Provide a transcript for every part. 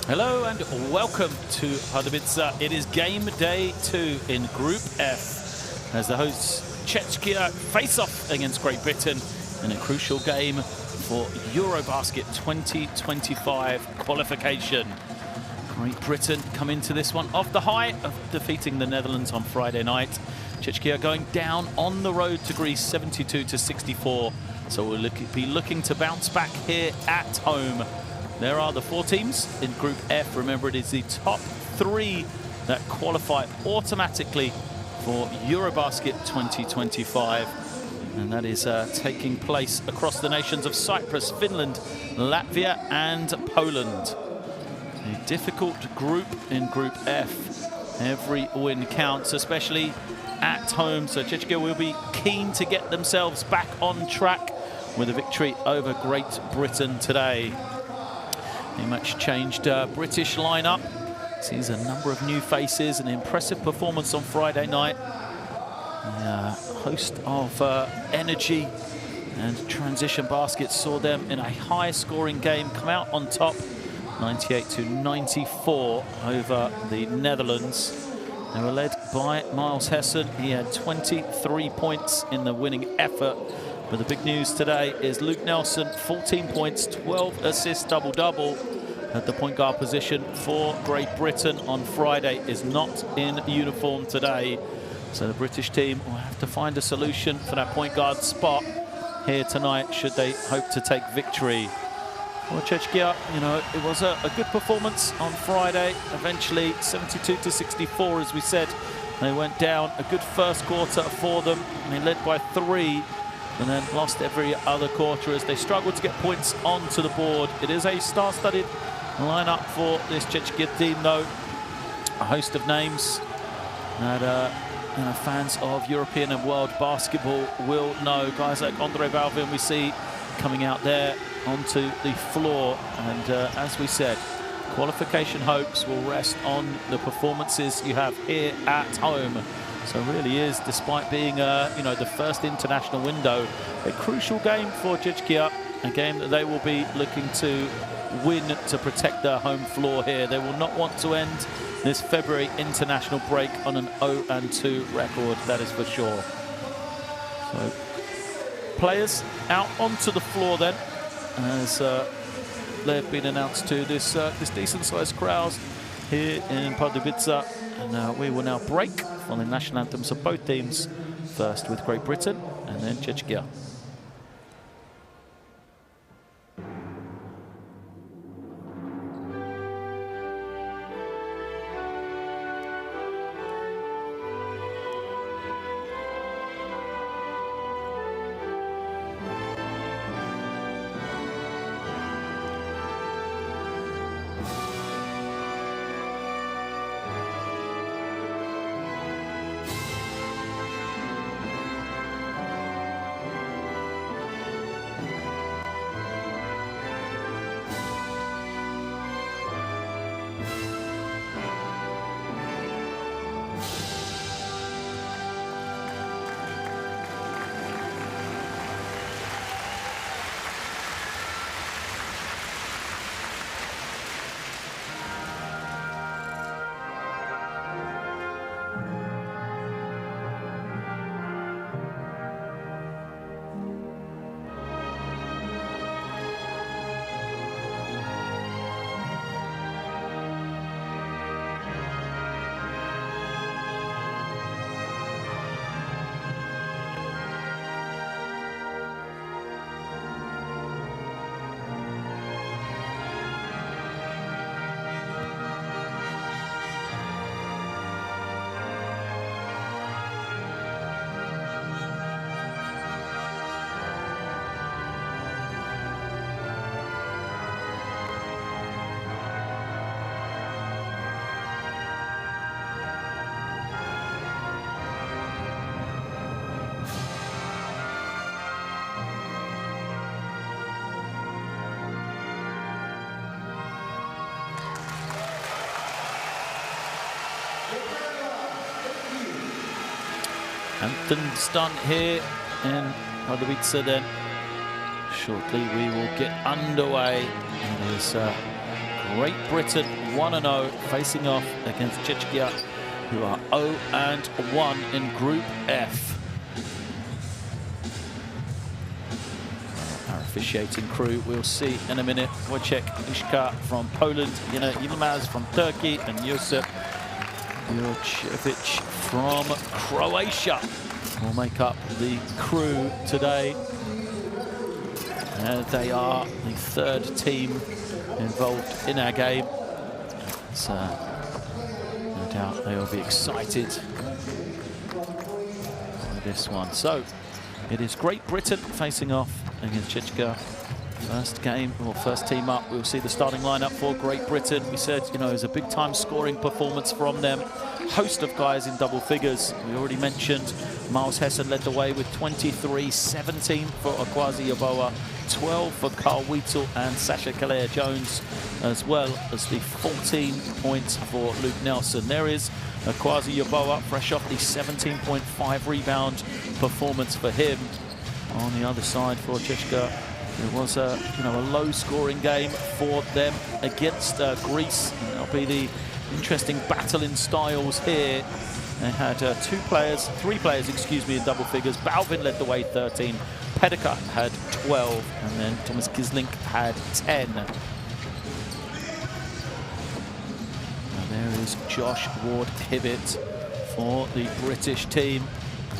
Hello and welcome to Pardubice. It is game day 2 in Group F as the hosts Czechia face off against Great Britain in a crucial game for EuroBasket 2025 qualification. Great Britain come into this one off the high of defeating the Netherlands on Friday night. Czechia going down on the road to Greece 72-64. So we'll be looking to bounce back here at home. There are the 4 teams in Group F. Remember, it is the top 3 that qualify automatically for EuroBasket 2025. And that is taking place across the nations of Cyprus, Finland, Latvia and Poland. A difficult group in Group F. Every win counts, especially at home. So Czechia will be keen to get themselves back on track with a victory over Great Britain today. A much changed British lineup. Sees a number of new faces, an impressive performance on Friday night. A host of energy and transition baskets saw them in a high-scoring game come out on top, 98-94 over the Netherlands. They were led by Miles Hessen. He had 23 points in the winning effort. But the big news today is Luke Nelson, 14 points, 12 assists, double-double at the point guard position for Great Britain on Friday, is not in uniform today. So the British team will have to find a solution for that point guard spot here tonight should they hope to take victory. Well, Czechia, you know, it was a good performance on Friday. Eventually 72-64, as we said. They went down. A good first quarter for them. They led by 3 and then lost every other quarter as they struggled to get points onto the board. It is a star-studded lineup for this Czechia team, though. A host of names that fans of European and world basketball will know. Guys like Andre Balvin we see coming out there onto the floor. And as we said, qualification hopes will rest on the performances you have here at home. So it really is, despite being the first international window, a crucial game for Czechia, a game that they will be looking to win to protect their home floor here. They will not want to end this February international break on an 0-2 record, that is for sure. So players out onto the floor then, as they've been announced to this decent-sized crowd here in Pardubice. And we will now break on the national anthems of both teams, first with Great Britain and then Czechia. Anthem's done here in Pardubice then. Shortly we will get underway in this Great Britain 1-0, facing off against Czechia, who are 0-1 in Group F. Our officiating crew we'll see in a minute. Wojciech Iszka from Poland, Yilmaz from Turkey, and Josip Jurcevic from Croatia will make up the crew today. They are the third team involved in our game. So, no doubt they will be excited by this one. So, it is Great Britain facing off against Czechia. First game, or first team up, we'll see the starting lineup for Great Britain. We said, it was a big-time scoring performance from them. Host of guys in double figures. We already mentioned Miles Hessen led the way with 23, 17 for Akwazi Yeboah, 12 for Carl Wheatle and Sasha Kalea-Jones, as well as the 14 points for Luke Nelson. There is Akwazi Yeboah, fresh off the 17.5 rebound performance for him. On the other side for Czechia, it was a low-scoring game for them against Greece. And that'll be the interesting battle in styles here. They had three players, in double figures. Balvin led the way, 13. Pedica had 12, and then Thomas Kislink had 10. And there is Josh Ward-Hibbett for the British team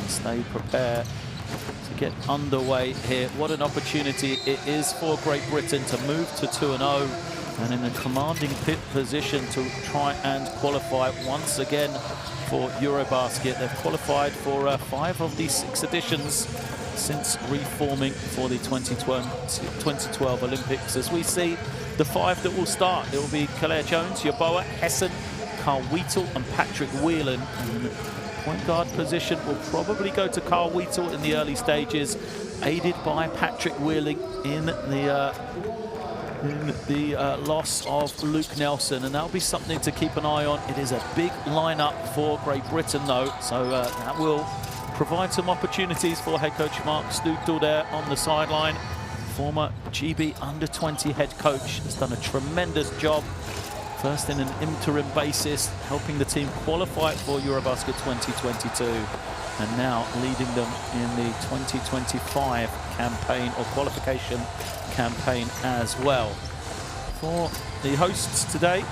as they prepare to get underway here. What an opportunity it is for Great Britain to move to 2-0 and in a commanding position to try and qualify once again for EuroBasket. They've qualified for 5 of the 6 editions since reforming for the 2012 Olympics. As we see the 5 that will start, it will be Kalea-Jones, Yeboah, Hessen, Carl Wheatle and Patrick Whelan. And point guard position will probably go to Carl Wheatle in the early stages, aided by Patrick Whelan in the loss of Luke Nelson, and that'll be something to keep an eye on. It is a big lineup for Great Britain though, so that will provide some opportunities for head coach Mark Stootdal there on the sideline. Former GB under-20 head coach, has done a tremendous job, first in an interim basis, helping the team qualify for EuroBasket 2022, and now leading them in the 2025 campaign or qualification campaign as well. For the hosts today,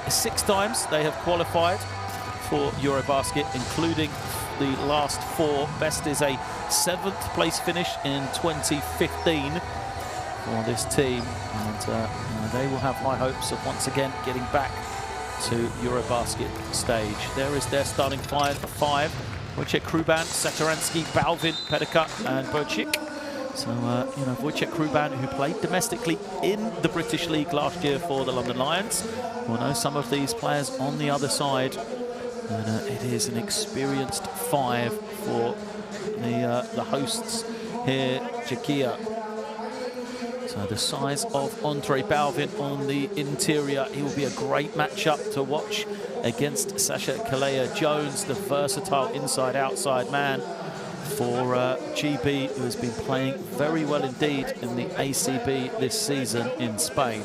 6 times they have qualified for EuroBasket, including the last 4. Best is a 7th place finish in 2015 for this team, and they will have high hopes of once again getting back to EuroBasket stage. There is their starting 5. Wojciech Kruban, Saturansky, Balvin, Pedica and Bocic. So, Wojciech Kruban, who played domestically in the British League last year for the London Lions, will know some of these players on the other side. And it is an experienced 5 for the hosts here, Czechia. So the size of Andre Balvin on the interior, he will be a great matchup to watch against Sasha Kalea-Jones, the versatile inside-outside man for GB, who has been playing very well indeed in the ACB this season in Spain.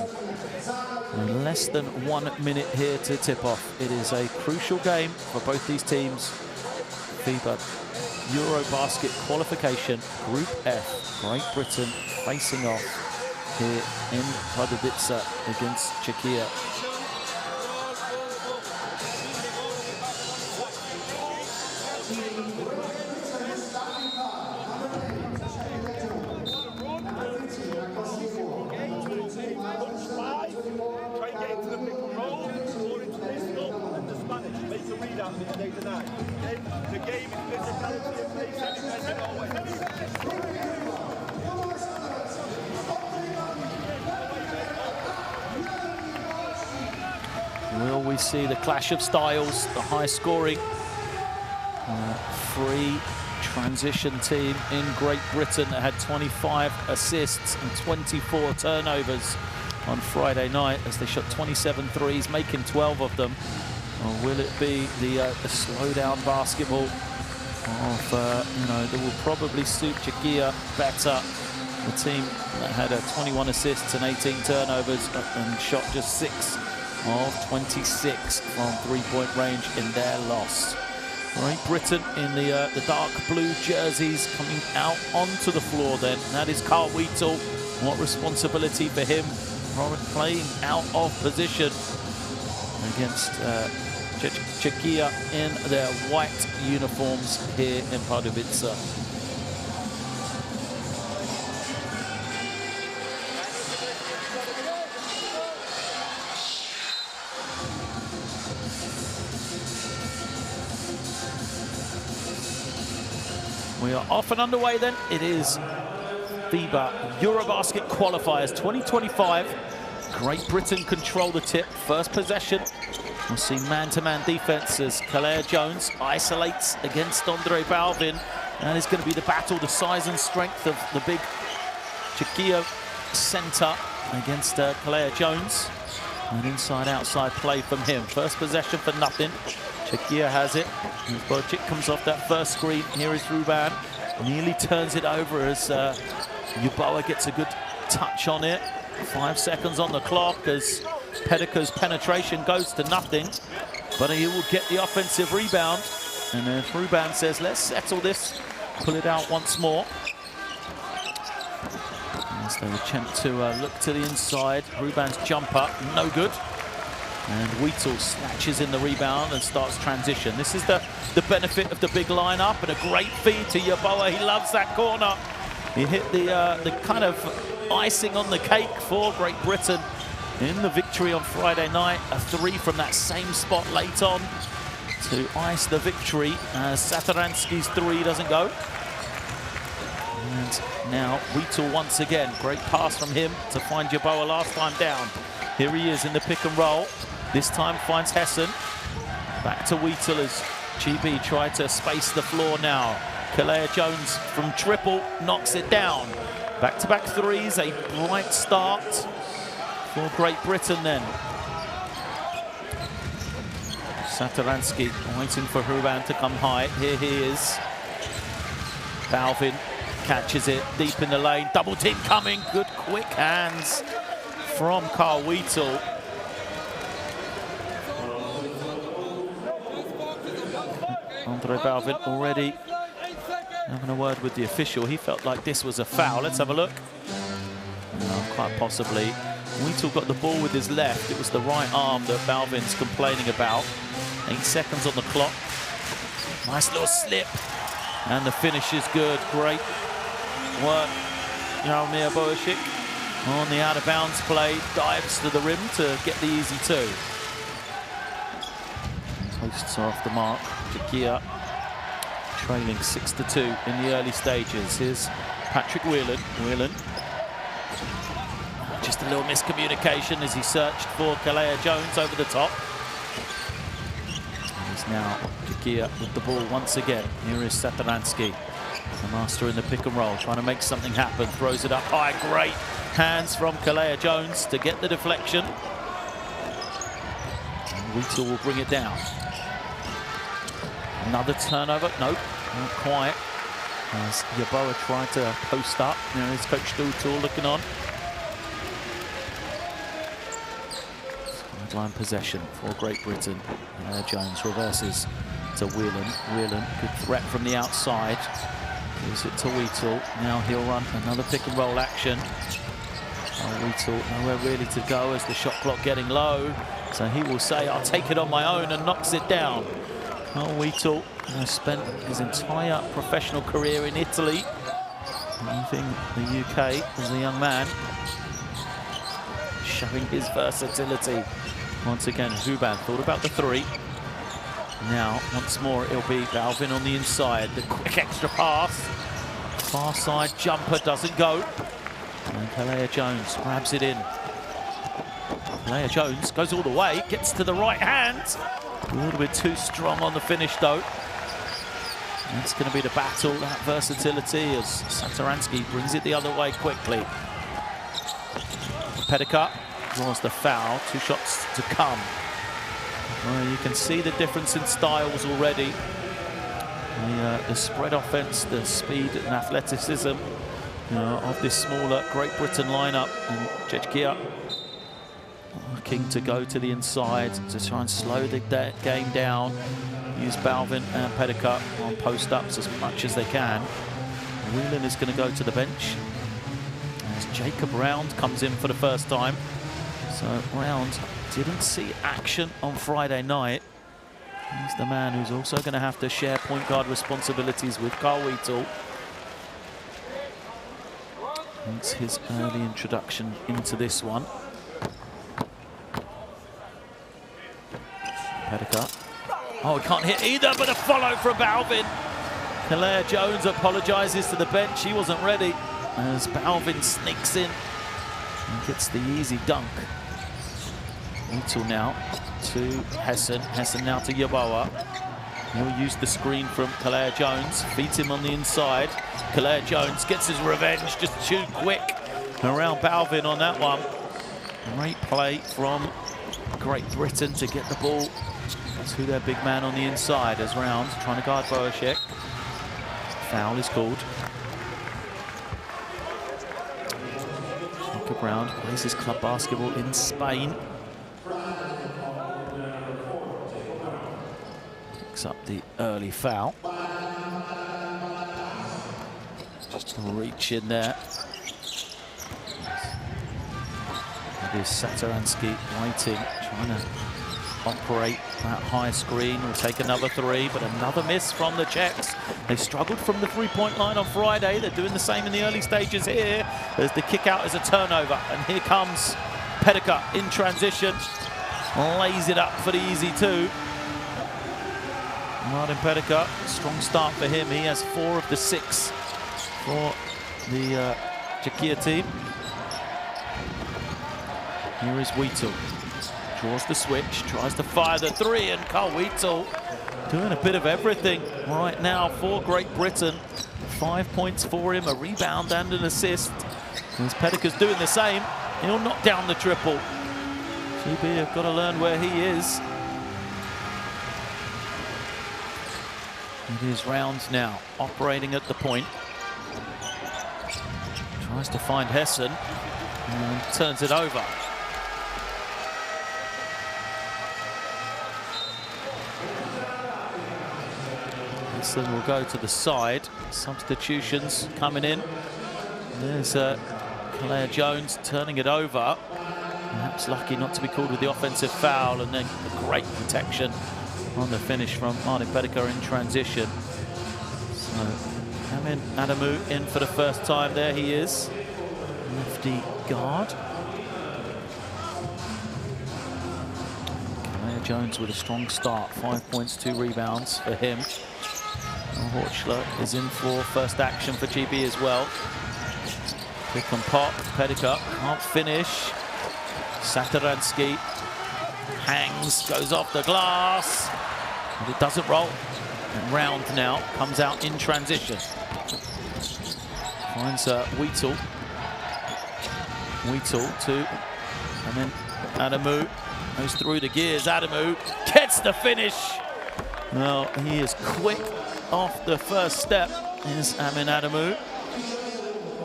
And less than 1 minute here to tip off. It is a crucial game for both these teams. FIBA EuroBasket qualification, Group F, Great Britain facing off here in Pardubice against Czechia. Will we see the clash of styles, the high-scoring, free transition team in Great Britain that had 25 assists and 24 turnovers on Friday night as they shot 27 threes, making 12 of them? Or will it be the slow-down basketball of, that will probably suit Czechia better The team that had 21 assists and 18 turnovers and shot just 6 of 26 from three-point range in their loss. Great Britain in the dark blue jerseys coming out onto the floor then. And that is Carl Wheatle. What responsibility for him playing out of position against Czechia in their white uniforms here in Pardubice. We are off and underway then. It is FIBA EuroBasket Qualifiers 2025. Great Britain control the tip. First possession. We'll see man-to-man defense as Calais Jones isolates against Andre Balvin. And it's going to be the battle, the size and strength of the big Czechia center against Calais Jones. An inside-outside play from him. First possession for nothing. Czechia has it. Bojic comes off that first screen. Here is Ruban. Nearly turns it over as Yeboah gets a good touch on it. 5 seconds on the clock as Pedica's penetration goes to nothing. But he will get the offensive rebound. And then Ruban says, let's settle this. Pull it out once more. As they attempt to look to the inside. Ruban's jumper, no good. And Wheatle snatches in the rebound and starts transition. This is the benefit of the big lineup, and a great feed to Yeboah. He loves that corner. He hit the kind of icing on the cake for Great Britain in the victory on Friday night. A three from that same spot late on to ice the victory as Satoranski's three doesn't go. And now Wheatle once again. Great pass from him to find Yeboah last time down. Here he is in the pick and roll. This time finds Hessen. Back to Wheatle as GB tried to space the floor now. Calais Jones from triple knocks it down. Back-to-back threes, a bright start for Great Britain then. Satoranski waiting for Ruban to come high. Here he is. Balvin catches it deep in the lane. Double team coming. Good quick hands from Carl Wheatle. Andre Balvin already having a word with the official. He felt like this was a foul. Let's have a look. No, quite possibly. Wheatle got the ball with his left. It was the right arm that Balvin's complaining about. 8 seconds on the clock. Nice little slip. And the finish is good. Great work. Jaromir Bojic on the out-of-bounds play. Dives to the rim to get the easy two. Posts are off the mark. Czechia trailing 6-2 in the early stages. Here's Patrick Whelan. Just a little miscommunication as he searched for Calais Jones over the top. And he's now Czechia with the ball once again. Here is Satoranski, the master in the pick and roll, trying to make something happen. Throws it up high. Great hands from Calais Jones to get the deflection. And Wheatle will bring it down. Another turnover. Nope, not quite. As Yeboah tried to post up. There is Coach Dutul looking on. Sideline possession for Great Britain. Jones reverses to Whelan. Whelan, good threat from the outside. Gives it to Wheatle. Now he'll run another pick and roll action. Wheatle nowhere really to go as the shot clock getting low. So he will say, I'll take it on my own, and knocks it down. Wheatle has spent his entire professional career in Italy, leaving the UK as a young man, showing his versatility. Once again, Ruban thought about the three. Now, once more, it'll be Balvin on the inside. The quick extra pass. Far side jumper doesn't go. And Calais Jones grabs it in. Calais Jones goes all the way, gets to the right hand. A little bit too strong on the finish, though. It's going to be the battle, that versatility, as Satoranski brings it the other way quickly. Pedica draws the foul. 2 shots to come. Well, you can see the difference in styles already. The spread offense, the speed and athleticism of this smaller Great Britain lineup. And Czechia looking to go to the inside to try and slow the game down. Use Balvin and Pedica on post-ups as much as they can. Whelan is going to go to the bench as Jacob Round comes in for the first time. So Round didn't see action on Friday night. He's the man who's also going to have to share point guard responsibilities with Carl Wheatle. It's his early introduction into this one. Pedica. Oh, he can't hit either, but a follow from Balvin. Hilaire Jones apologises to the bench. He wasn't ready as Balvin sneaks in and gets the easy dunk. Wheatle now to Hessen. Hessen now to Yeboah. He'll use the screen from Hilaire Jones. Feeds him on the inside. Hilaire Jones gets his revenge, just too quick around Balvin on that one. Great play from Great Britain to get the ball to their big man on the inside as Round trying to guard Boashek. Foul is called. Jacob Round plays his club basketball in Spain. Picks up the early foul. Just a reach in there. It is Satoransky waiting, trying to operate that high screen. Will take another three, but another miss from the Czechs. They struggled from the three-point line on Friday. They're doing the same in the early stages here as the kick out is a turnover. And here comes Pedica in transition. Lays it up for the easy two. Martin Pedica, strong start for him. He has 4 of the 6 for the Czechia team. Here is Wheatle. Draws the switch, tries to fire the three, and Carl Wheatle doing a bit of everything right now for Great Britain. 5 points for him, a rebound and an assist. As Pedica's doing the same, he'll knock down the triple. GB have got to learn where he is. It is Round now, operating at the point. Tries to find Hessen, and turns it over. Hessen will go to the side. Substitutions coming in. There's Hilaire Jones turning it over. Perhaps lucky not to be called with the offensive foul, and then a great protection on the finish from Martin Pedica in transition. So Amin Adamu in for the first time. There he is, lefty guard. Hilaire Jones with a strong start, 5 points, 2 rebounds for him. Horchler is in for first action for GB as well. Pick and pop, Pedica can't finish. Satoransky hangs, goes off the glass, but it doesn't roll. And Round now comes out in transition. Finds Wheatle. Wheatle to, and then Adamu goes through the gears. Adamu gets the finish. Well, he is quick off the first step, is Amin Adamu.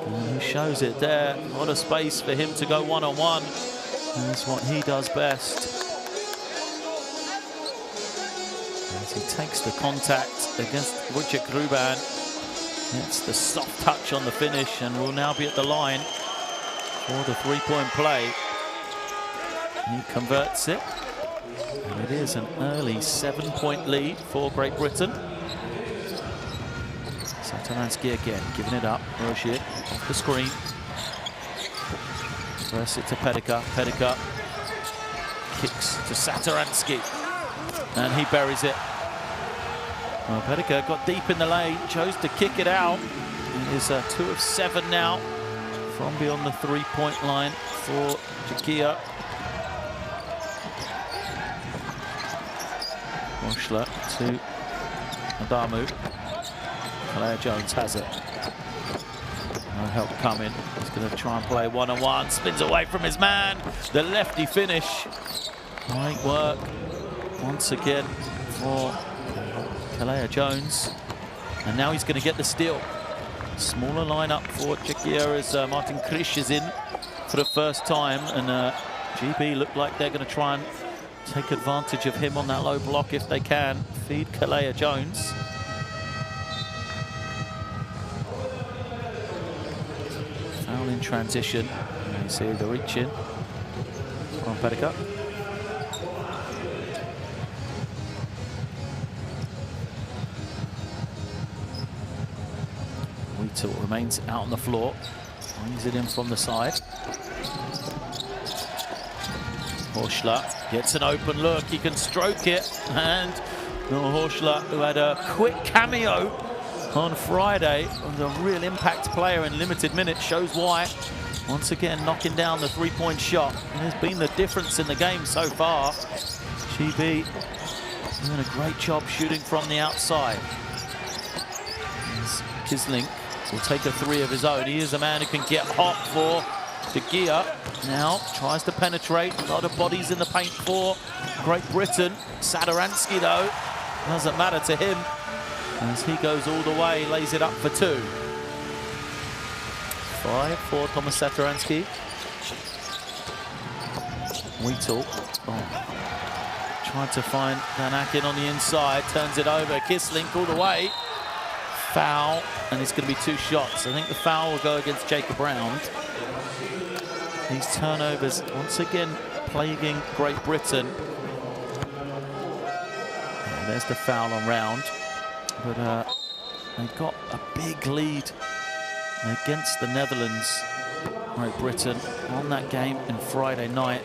And he shows it there. A lot of space for him to go one-on-one. That's what he does best. As he takes the contact against Wojciech Ruban. It's the soft touch on the finish, and will now be at the line for the three-point play. He converts it. And it is an early 7-point lead for Great Britain. Satoransky again, giving it up. Rozier off the screen. Reverse it to Pedica. Pedica kicks to Satoransky, and he buries it. Well, Pedica got deep in the lane, chose to kick it out. It is 2 of 7 now from beyond the three-point line for Czechia. Horchler to Adamu. Hilaire Jones has it. No help coming. He's going to try and play one-on-one. Spins away from his man. The lefty finish. Great work once again for Hilaire Jones. And now he's going to get the steal. Smaller lineup for Czechia as Martin Kriš is in for the first time, and GB look like they're going to try and take advantage of him on that low block if they can. Feed Kalea Jones. Foul in transition. You see the reach in from Pedica. Wheatle remains out on the floor. Brings it in from the side. Horschler gets an open look. He can stroke it. And Horschler, who had a quick cameo on Friday, was a real impact player in limited minutes, shows why. Once again, knocking down the three-point shot. And has been the difference in the game so far. GB doing a great job shooting from the outside. Kislink will take a three of his own. He is a man who can get hot for De Gea. Now tries to penetrate. A lot of bodies in the paint for Great Britain. Satoransky, though, doesn't matter to him as he goes all the way, lays it up for two. 5 for Thomas Satoransky. Wheatle. Tried to find Van Aken on the inside. Turns it over. Kislink all the way. Foul, and it's going to be 2 shots. I think the foul will go against Jacob Round. These turnovers once again plaguing Great Britain. And there's the foul on Round. But they've got a big lead against the Netherlands. Great Britain on that game in Friday night.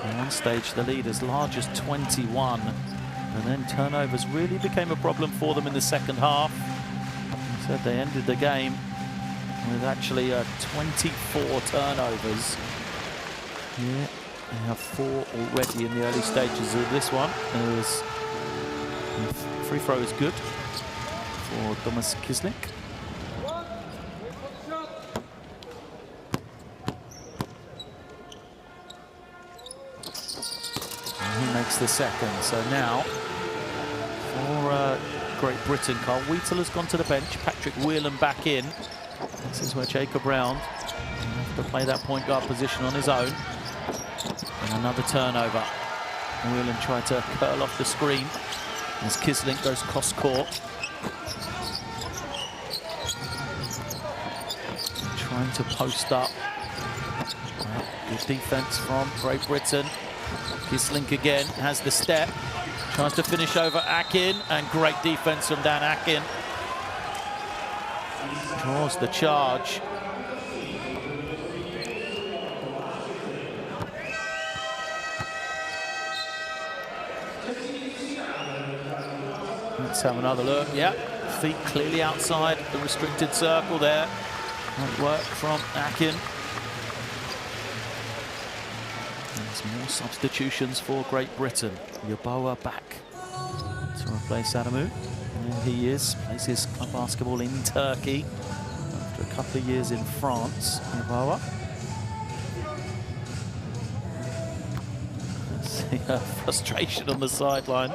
At one stage, the lead as large as 21. And then turnovers really became a problem for them in the second half. Said they ended the game with actually 24 turnovers. Yeah, they have 4 already in the early stages of this one. The free throw is good for Thomas Kislink. And he makes the second. So now for Great Britain, Carl Wheatle has gone to the bench. Patrick Whelan back in. This is where Jacob Round will have to play that point guard position on his own. And another turnover. Whelan tried to curl off the screen as Kislink goes cross court. Trying to post up. Good defense from Great Britain. Kislink again has the step. Tries to finish over Akin, and great defense from Dan Akin. Draws the charge. Let's have another look. Yeah, feet clearly outside the restricted circle there. Great work from Akin. There's more substitutions for Great Britain. Yeboah back to replace Adamu. And he plays his club basketball in Turkey after a couple of years in France. Yeboah. See frustration on the sideline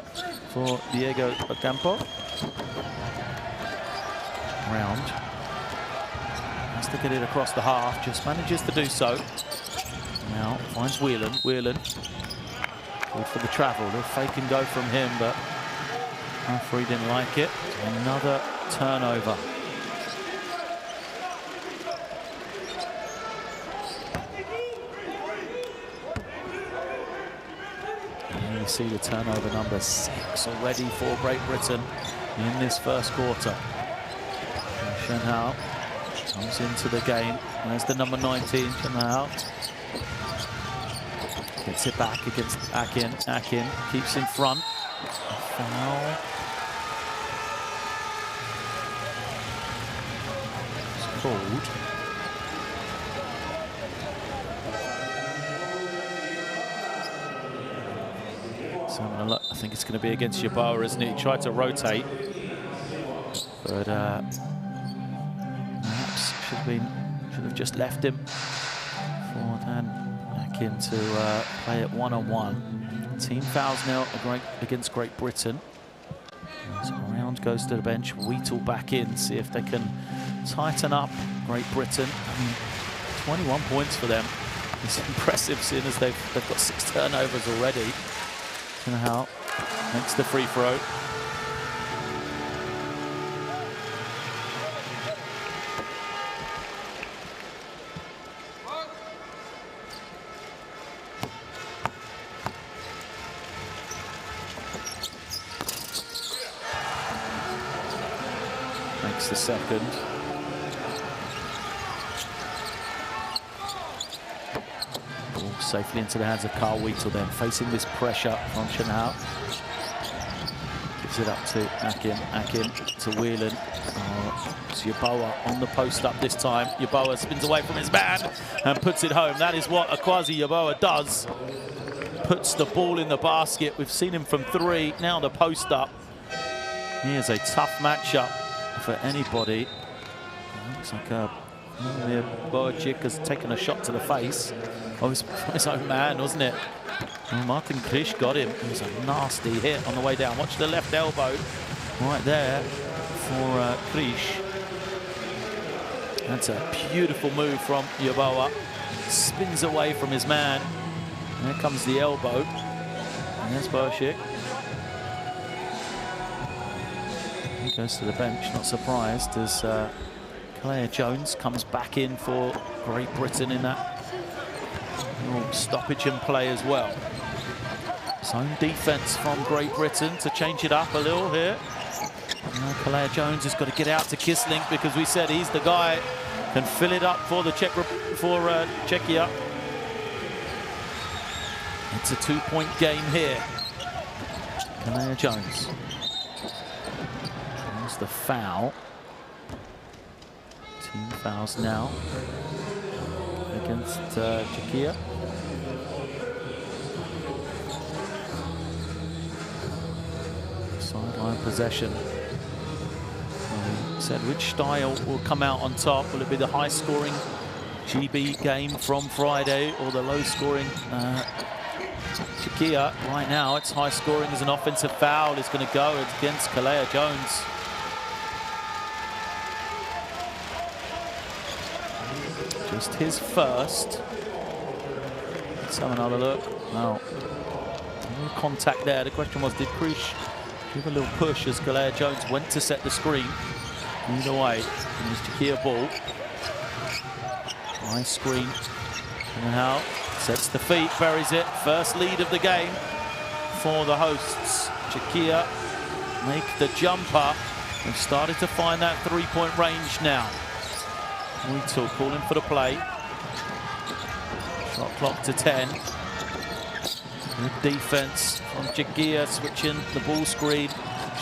for Diego Ocampo. Round. Has to get it across the half, just manages to do so. Now finds Whelan. Whelan good for the travel. They'll fake and go from him, but referee didn't like it. Another turnover. And you see the turnover number 6 already for Great Britain in this first quarter. Shenhao comes into the game. There's the number 19, Shenhao. Gets it back against Akin. Akin keeps in front. Foul. It's called. So I'm gonna look. I think it's going to be against Yeboah, isn't it? He tried to rotate, but perhaps should have just left him for Dan Akin to play it one-on-one. Team fouls now against Great Britain. So Round goes to the bench. Wheatle back in, see if they can tighten up Great Britain. I mean, 21 points for them. It's impressive seeing as they've got 6 turnovers already. How makes the free throw. Makes the second. Ball safely into the hands of Carl Wheatle then, facing this pressure from Chenhao. Gives it up to Akin to Whelan. It's Yeboah on the post up this time. Yeboah spins away from his man and puts it home. That is what Akwazi Yeboah does. Puts the ball in the basket. We've seen him from 3, now the post up. He is a tough matchup for anybody. Looks like Bojacic has taken a shot to the face. Oh, it's his own man, wasn't it? Well, Martin Krish got him. It was a nasty hit on the way down. Watch the left elbow right there for Krish. That's a beautiful move from Yeboah. Spins away from his man. And there comes the elbow. And there's Bojacic. He goes to the bench, not surprised, as Kalea Jones comes back in for Great Britain in that stoppage and play as well. Zone defense from Great Britain to change it up a little here. Kalea Jones has got to get out to Kissling because we said he's the guy can fill it up for the Czechia. It's a 2-point game here. Kalea Jones. That's the foul. Team fouls now against Czechia. Sideline possession. Said which style will come out on top? Will it be the high-scoring GB game from Friday or the low-scoring Czechia? Right now, it's high-scoring as an offensive foul is going to go against Kalea Jones. Just his first. Let's have another look. Now, no contact there. The question was, did Krish give a little push as Kalea Jones went to set the screen? Either way, it was Czechia ball. Nice screen. And now sets the feet, buries it. First lead of the game for the hosts. Czechia make the jumper. They've started to find that 3-point range now. Wheatle calling for the play. Shot clock to 10. Good defense from Czechia, switching the ball screen.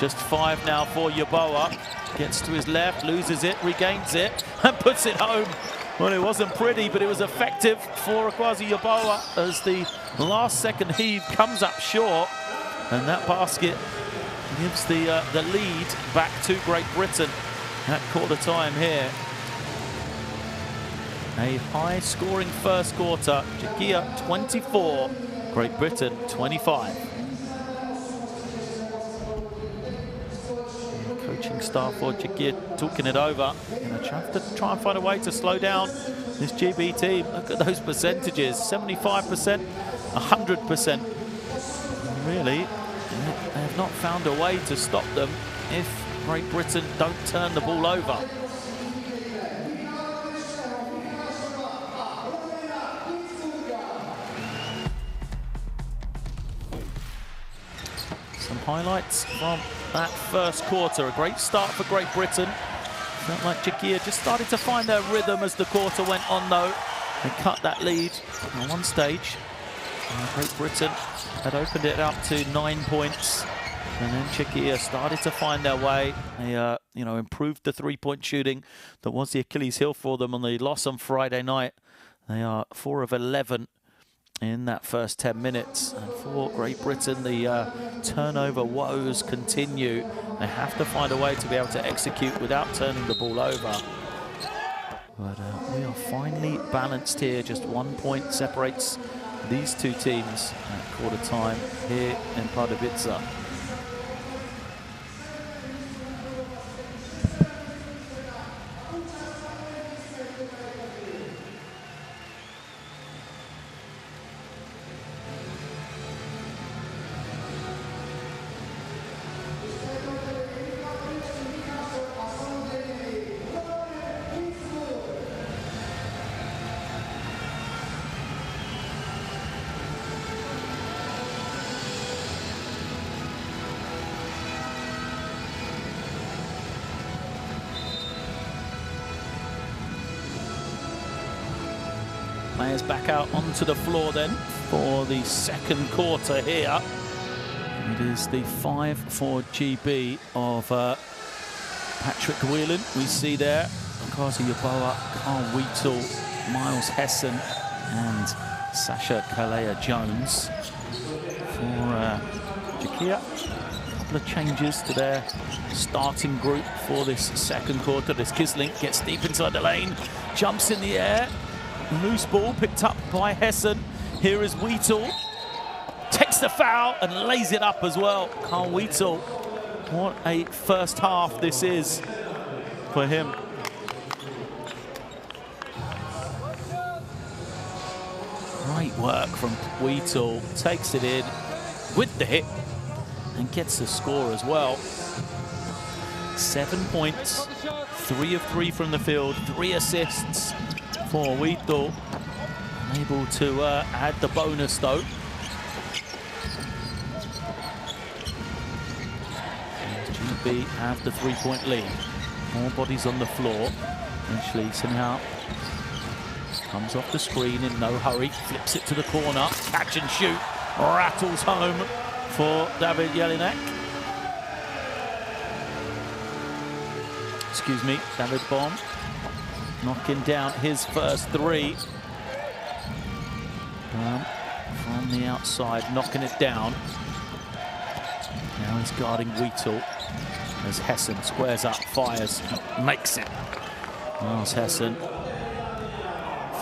Just 5 now for Yeboah. Gets to his left, loses it, regains it, and puts it home. Well, it wasn't pretty, but it was effective for Akwazi Yeboah as the last second heave comes up short. And that basket gives the lead back to Great Britain at quarter time here. A high-scoring first quarter. Czechia 24, Great Britain 25. Coaching staff for Czechia talking it over. Have to try and find a way to slow down this GB team. Look at those percentages: 75%, 100%. Really, they have not found a way to stop them if Great Britain don't turn the ball over. Some highlights from that first quarter. A great start for Great Britain. Felt like Czechia just started to find their rhythm as the quarter went on, though. They cut that lead on one stage. And Great Britain had opened it up to 9 points. And then Czechia started to find their way. They, improved the 3-point shooting that was the Achilles heel for them on the loss on Friday night. They are 4 of 11 in that first 10 minutes. And for Great Britain, the turnover woes continue. They have to find a way to be able to execute without turning the ball over. But we are finely balanced here. Just 1 point separates these two teams at quarter time here in Pardubice. Players back out onto the floor then for the second quarter here. It is the 5-4 GB of Patrick Whelan. We see there Akazi Yeboah, Carl Wheatle, Miles Hessen and Sasha Kalea-Jones. For Czechia, a couple of changes to their starting group for this second quarter. This Kislink gets deep inside the lane, jumps in the air, loose ball picked up by Hessen. Here is Wheatle, takes the foul and lays it up as well. Carl Wheatle, what a first half this is for him. Great work from Wheatle, takes it in with the hit and gets the score as well. 7 points, 3 of 3 from the field, 3 assists for Wheatle. Able to add the bonus though. GB have the 3-point lead. More bodies on the floor. Eventually Sinha comes off the screen in no hurry, flips it to the corner, catch and shoot, rattles home for David Jelinek. Excuse me, David Bomb knocking down his first 3. From the outside, knocking it down. Now he's guarding Wheatle as Hessen squares up, fires, makes it. Miles Hessen.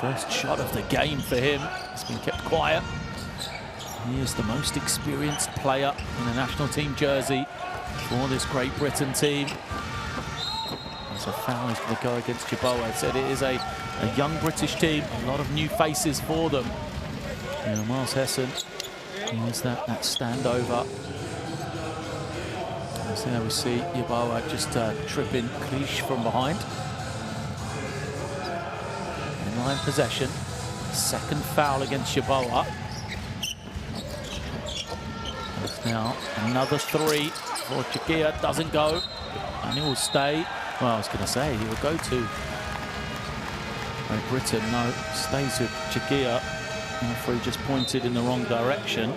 First shot of the game for him. It's been kept quiet. He is the most experienced player in the national team jersey for this Great Britain team. There's a foul is going to go against Yeboah. I said it is a young British team, a lot of new faces for them. Yeah, Miles Hessen, here's that standover. So there we see Yeboah just tripping Klisch from behind. In-line possession, second foul against Yeboah. There's now another 3 for Czechia, doesn't go, and he will stay. Well, I was going to say he will go to Great Britain. No, stays with Czechia. The referee just pointed in the wrong direction.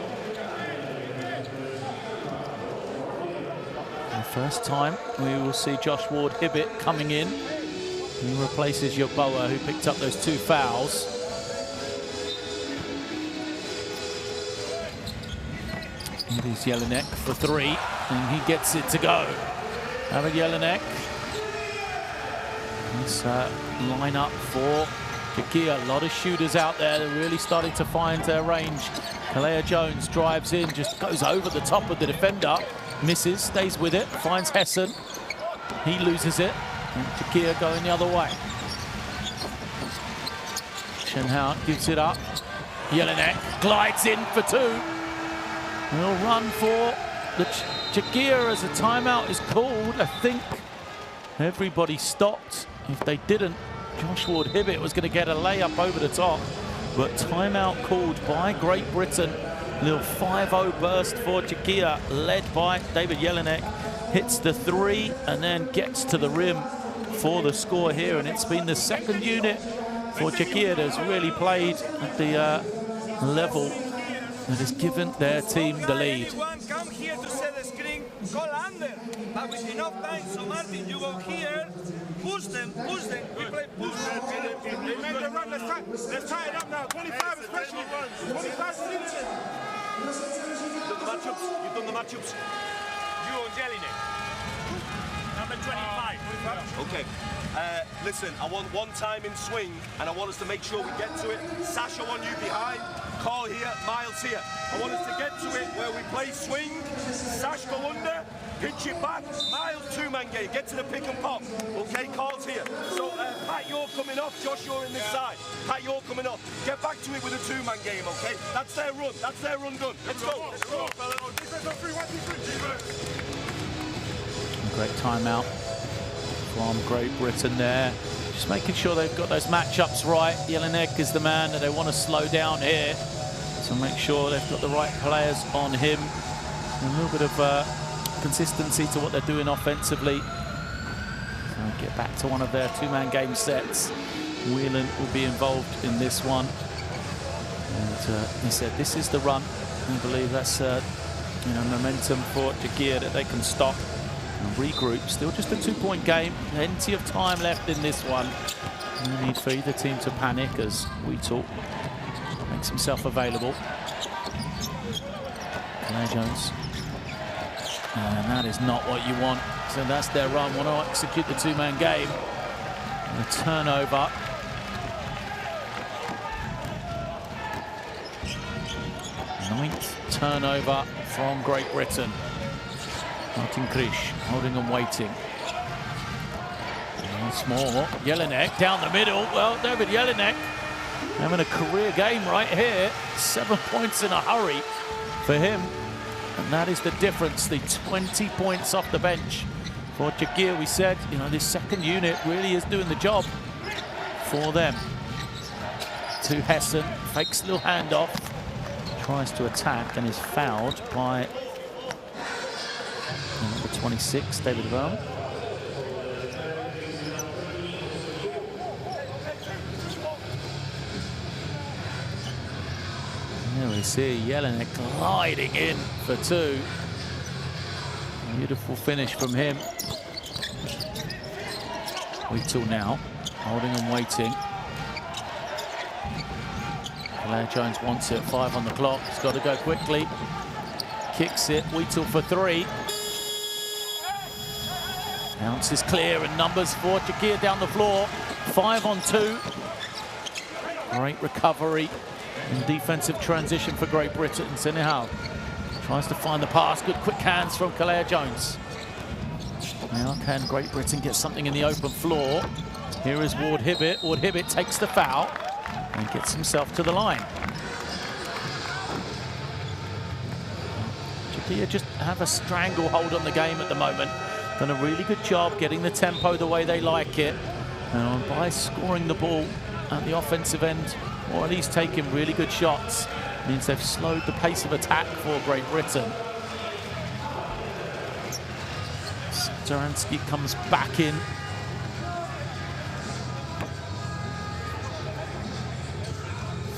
The first time we will see Josh Ward-Hibbett coming in. He replaces Yeboah, who picked up those 2 fouls. It is Jelinek for 3, and he gets it to go. David Jelinek. This line-up for Czechia, a lot of shooters out there. They're really starting to find their range. Kalea-Jones drives in, just goes over the top of the defender, misses, stays with it, finds Hessen. He loses it, and Czechia going the other way. Shenhout gives it up. Jelinek glides in for 2. We'll run for the Czechia as a timeout is called. I think everybody stopped. If they didn't, Josh Ward-Hibbett was going to get a layup over the top, but timeout called by Great Britain. Little 5-0 burst for Czechia, led by David Jelinek. Hits the 3 and then gets to the rim for the score here. And it's been the second unit for Czechia that's really played at the level that has given their team the lead. Come here to set the screen, call under, but with enough time. So Martin, you go here, push them, we play push them. They make the run, let's tie it up now, 25 especially, 25 minutes. You've done the matchups. You on Jelinek. Number 25. Okay, listen, I want one time in swing, and I want us to make sure we get to it. Sasha on you behind. Call here, Miles here. I want us to get to it where we play swing, Sash go under, pitch it back, Miles 2-man game, get to the pick and pop. Okay, Carl's here. So Pat, you're coming off, Josh, you're in this side. Pat, you're coming off. Get back to it with a 2-man game, okay? That's their run done. Let's go. Great timeout from Great Britain there. Just making sure they've got those matchups right. Jelinek is the man that they want to slow down here. So make sure they've got the right players on him. A little bit of consistency to what they're doing offensively. So get back to one of their 2-man game sets. Whelan will be involved in this one. And he said, this is the run. I believe that's momentum for Czechia that they can stop and regroup. Still just a 2-point game. Plenty of time left in this one. No need for either team to panic as Weetal makes himself available. Claire Jones. And that is not what you want. So that's their run. Want to execute the 2-man game. And a turnover. Ninth turnover from Great Britain. Martin Krish holding and waiting. Once more, Jelinek down the middle. Well, David Jelinek having a career game right here. 7 points in a hurry for him. And that is the difference, the 20 points off the bench for Czechia. We said, this second unit really is doing the job for them. To Hessen, fakes a little handoff. Tries to attack and is fouled by number 26, David Brown. There we see Jelinek gliding in for 2. Beautiful finish from him. Weetal now, holding and waiting. Claire Jones wants it, 5 on the clock. He's got to go quickly. Kicks it, Weetal for 3. Bounce is clear and numbers for Czechia down the floor. 5 on 2. Great recovery and defensive transition for Great Britain. Senehal tries to find the pass. Good quick hands from Claire Jones. Now can Great Britain get something in the open floor? Here is Ward Hibbett. Ward Hibbett takes the foul and gets himself to the line. Czechia just have a stranglehold on the game at the moment. Done a really good job getting the tempo the way they like it. And by scoring the ball at the offensive end, or at least taking really good shots, means they've slowed the pace of attack for Great Britain. Zaransky comes back in.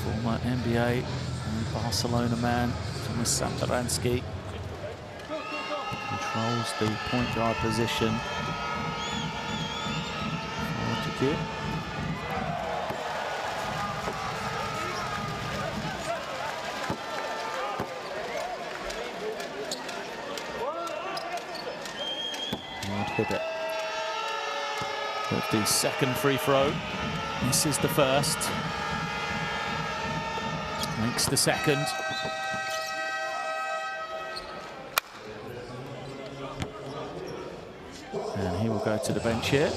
Former NBA and Barcelona man, Thomas Satoransky, controls the point guard position for Czechia. Hibbett with the second free throw. This is the first. Makes the second. And he will go to the bench here.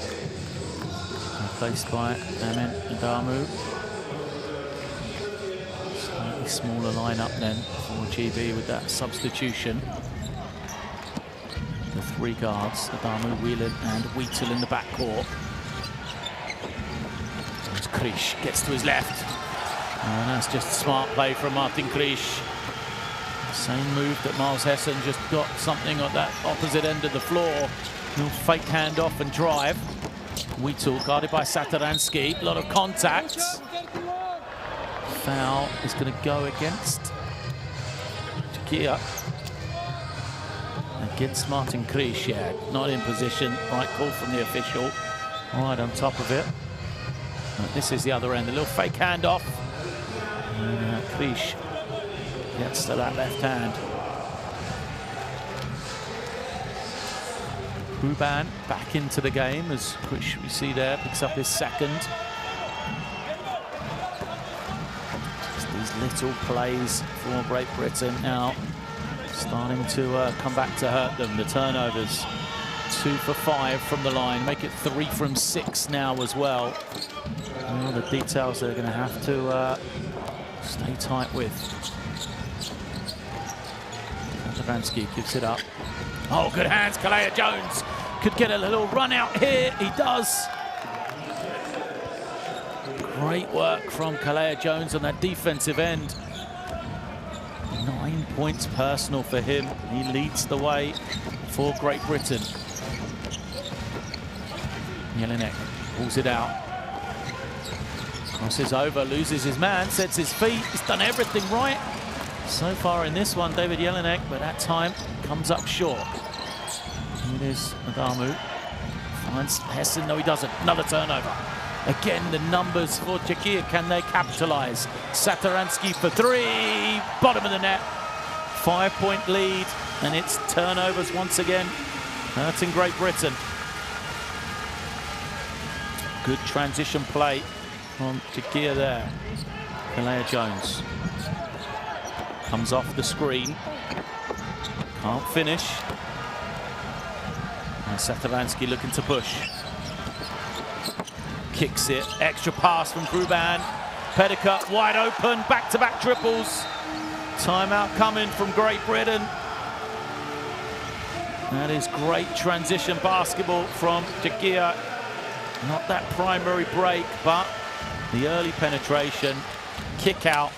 Replaced by Amin Adamu. Slightly smaller lineup then for GB with that substitution. The 3 guards, Adamu, Whelan and Weetal in the backcourt. Krish gets to his left. And that's just smart play from Martin Krish. Same move that Miles Hessen just got something at that opposite end of the floor. Little fake handoff and drive. Weetal guarded by Satoransky. A lot of contacts. Foul is going to go against Czechia. Against Martin Krish, yeah, not in position. Right call from the official. Right on top of it. But this is the other end, a little fake handoff. And Krish gets to that left hand. Ruban back into the game as Krish, we see there, picks up his second. Just these little plays for Great Britain now. Starting to come back to hurt them. The turnovers, 2 for 5 from the line. Make it 3 from 6 now as well. All the details they're going to have to stay tight with. Zaransky gives it up. Oh, good hands, Claire Jones. Could get a little run out here. He does. Great work from Claire Jones on that defensive end. 9 points personal for him. He leads the way for Great Britain. Jelinek pulls it out. Crosses over, loses his man, sets his feet. He's done everything right so far in this one, David Jelinek, but that time comes up short. It is Adamu. Finds Hessen. No, he doesn't. Another turnover. Again, the numbers for Czechia. Can they capitalize? Satoransky for three. Bottom of the net. 5-point lead. And it's turnovers once again. Hurting Great Britain. Good transition play from Czechia there. Kalea Jones. Comes off the screen. Can't finish. And Satoransky looking to push. Kicks it. Extra pass from Gruban. Petticut wide open. Back-to-back triples. Timeout coming from Great Britain. That is great transition basketball from Czechia. Not that primary break, but the early penetration, kick out,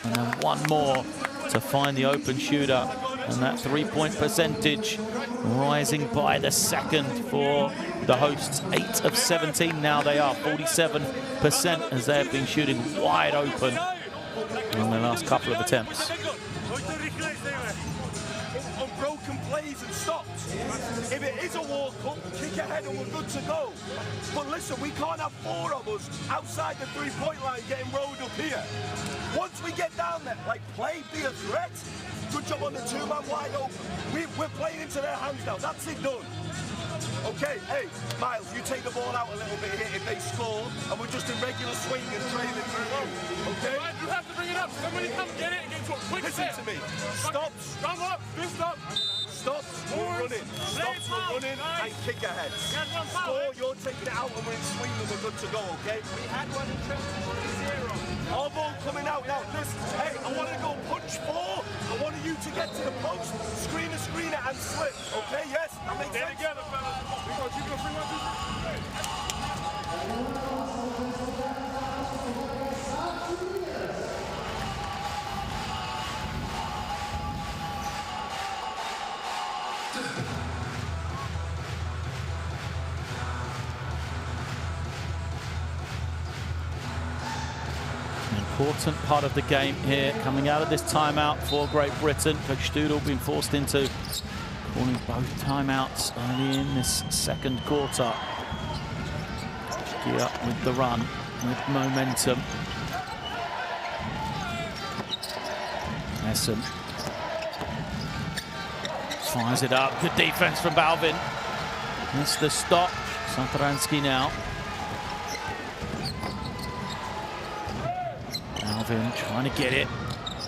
and then one more to find the open shooter. And that three-point percentage rising by the second for the hosts. 8 of 17 now they are, 47% as they have been shooting wide open on their last couple of attempts. Broken plays and stops. If it is a walk-up, kick ahead and we're good to go. But listen, we can't have 4 of us outside the three-point line getting rolled up here. Once we get down there, like, play, be a threat. Good job on the 2-man wide open. We're playing into their hands now. That's it done. Okay, hey, Miles, you take the ball out a little bit here if they score, and we're just in regular swing and trailing through you, okay? You have to bring it up. Somebody come get it and get to a quick Listen to me. Stops. Come up. Fist up. Stops, we're running. Stops, we're running, and kick ahead. Score, you're taking it out, and we're in swing, and we're good to go, okay? We had one in 0. Our ball coming out now. Listen, hey, I want to go punch 4. I want you to get to the post, screen it, and slip, okay? Yes, that makes sense. Together, fellas. We're going to keep going. Important part of the game here, coming out of this timeout for Great Britain. Coach Studel being forced into calling both timeouts early in this second quarter. Gear up with the run, with momentum. Hessen fires it up. Good defense from Balvin. That's the stop. Satoransky now. Balvin trying to get it.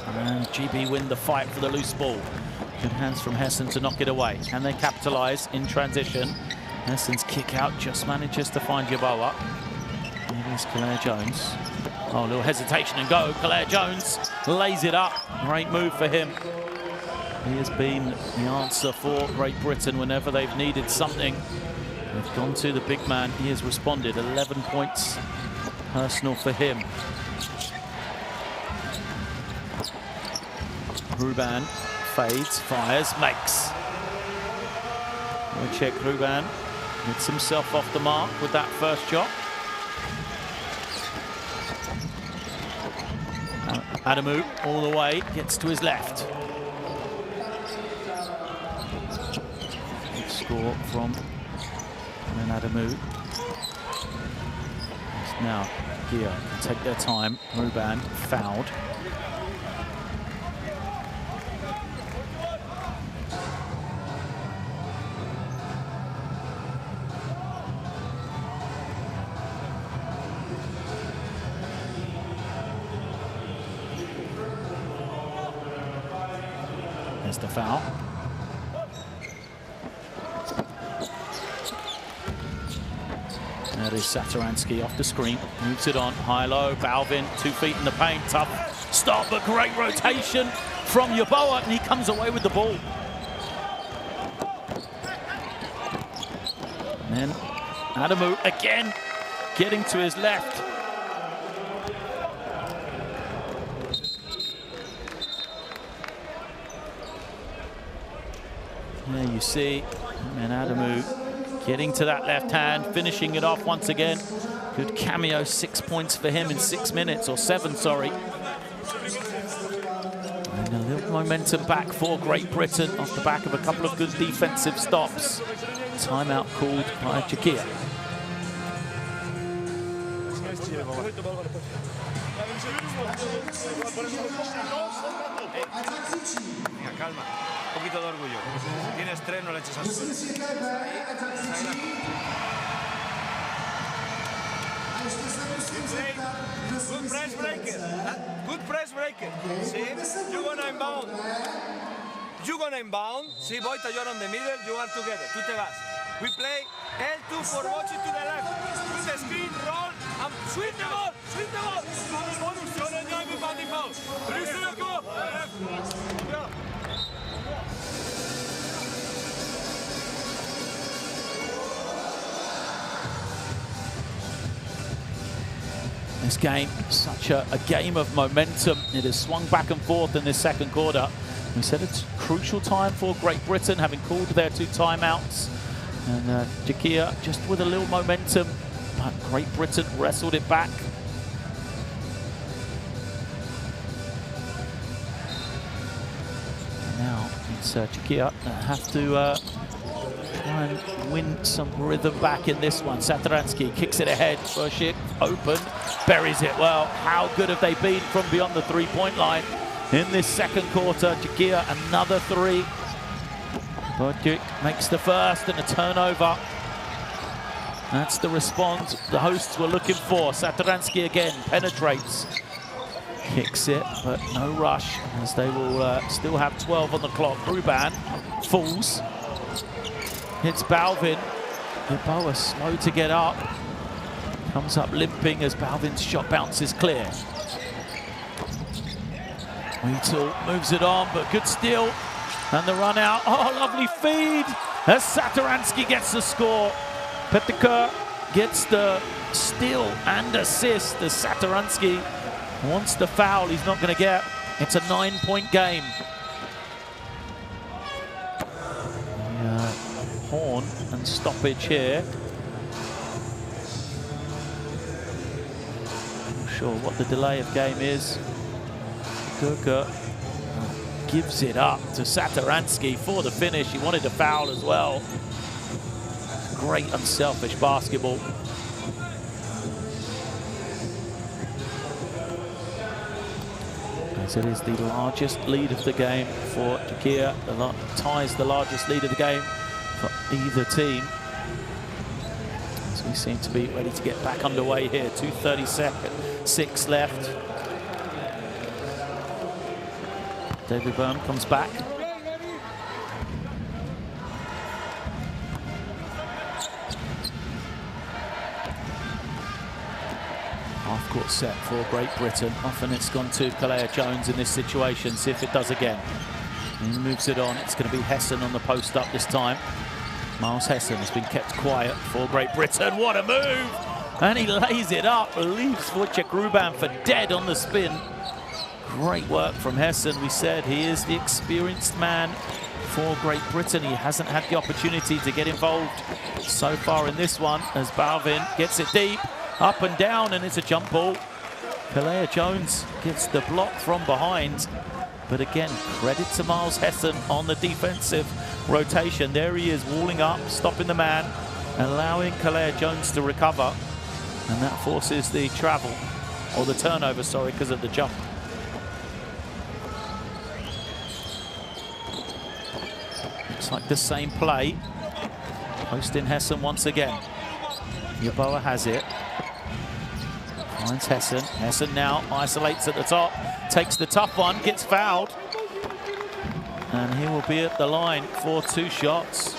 And GB win the fight for the loose ball. Good hands from Hessen to knock it away. Can they capitalize in transition? Hessen's kick out just manages to find Yeboah. Here's Kalea Jones. Oh, a little hesitation and go. Kalea Jones lays it up. Great move for him. He has been the answer for Great Britain whenever they've needed something. They've gone to the big man. He has responded. 11 points personal for him. Gruban fades, fires, makes. Wojciech Gruban gets himself off the mark with that first shot. Adamu all the way, gets to his left. Good score from Adamu. Now, Gia can take their time. Gruban fouled. There's the foul. There is Satoransky off the screen, moves it on, high-low, Balvin, 2 feet in the paint, tough stop, but great rotation from Yeboah, and he comes away with the ball. And then Adamu again, getting to his left. There you see, and Adamu getting to that left hand, finishing it off once again. Good cameo, 6 points for him in 6 minutes, or 7, sorry. And a little momentum back for Great Britain off the back of a couple of good defensive stops. Timeout called by Czechia. Calma, un poquito de orgullo. Si tienes 3, no le eches a su. Good press breaker. Good press breaker. See? You're gonna inbound. You're gonna inbound. See, Boita, you're on the middle. You are together. Tú te vas. We play L2 for watching to the left. With the screen, roll, and swing the ball. Swing the ball. This game, such a game of momentum. It has swung back and forth in this second quarter. We said it's a crucial time for Great Britain, having called their 2 timeouts. And Czechia just with a little momentum, but Great Britain wrestled it back. Now it's Czechia that have to try and win some rhythm back in this one. Satoransky kicks it ahead. Bushik open, buries it well. How good have they been from beyond the 3-point line in this second quarter? Czechia another 3. Bushik makes the first and a turnover. That's the response the hosts were looking for. Satoransky again penetrates. Kicks it, but no rush, as they will still have 12 on the clock. Ruban falls. Hits Balvin. Yeboah slow to get up. Comes up limping as Balvin's shot bounces clear. Wheatle moves it on, but good steal. And the run out. Oh, lovely feed as Satoransky gets the score. Petka gets the steal and assist as Satoransky wants the foul he's not going to get. It's a 9-point game. Horn and stoppage here. Not sure what the delay of game is. Gurka gives it up to Satoransky for the finish. He wanted a foul as well. Great unselfish basketball. As it is the largest lead of the game for Czechia. Ties the largest lead of the game for either team. So we seem to be ready to get back underway here. 2:36 left. David Byrne comes back. Half-court set for Great Britain. Often it's gone to Kalea Jones in this situation. See if it does again. He moves it on. It's going to be Hessen on the post up this time. Miles Hessen has been kept quiet for Great Britain. What a move! And he lays it up. Leaves Wojciech Ruban for dead on the spin. Great work from Hessen. We said he is the experienced man for Great Britain. He hasn't had the opportunity to get involved so far in this one as Balvin gets it deep. Up and down, and it's a jump ball. Kalea Jones gets the block from behind. But again, credit to Miles Hessen on the defensive rotation. There he is, walling up, stopping the man, allowing Kalea Jones to recover. And that forces the travel, or the turnover, sorry, because of the jump. Looks like the same play. Hosting Hessen once again. Yeboah has it. Finds Hessen. Hessen now isolates at the top. Takes the tough one, gets fouled. And he will be at the line for 2 shots.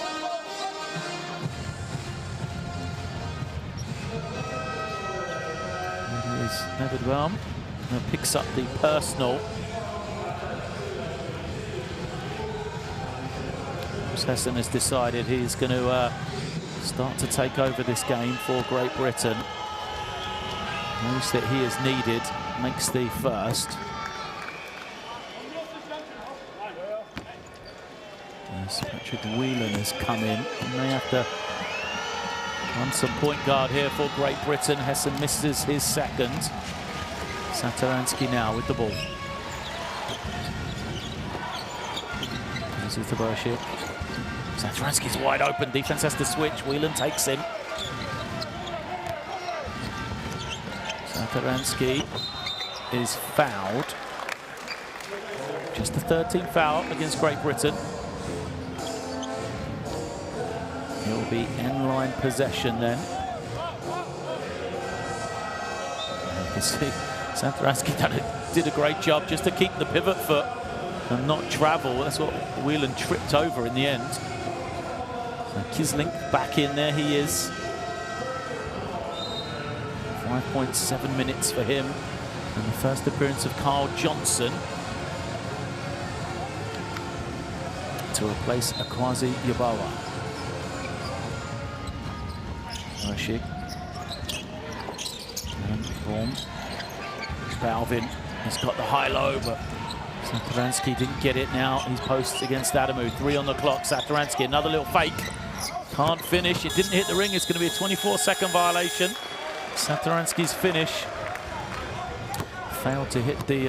It is David Byrne who picks up the personal. Hessen has decided he's going to start to take over this game for Great Britain. Knows that he is needed, makes the first. As Patrick Whelan has come in, and they have to On some point guard here for Great Britain. Hessen misses his second. Satoransky now with the ball. This is the Bershik. Satoransky's wide open. Defense has to switch. Whelan takes him. Satoransky is fouled. Just the 13th foul against Great Britain. It will be end-line possession then. And you can see Satoransky did a great job just to keep the pivot foot and not travel. That's what Whelan tripped over in the end. So Kislink back in there, he is. 5.7 minutes for him. And the first appearance of Carl Johnson to replace Akwazi Yabawa. Bershik. And Vorm. Balvin has got the high-low, but Satoransky didn't get it now. He's posts against Adamu. 3 on the clock. Satoransky, another little fake. Can't finish. It didn't hit the ring. It's going to be a 24-second violation. Satoransky's finish failed to hit the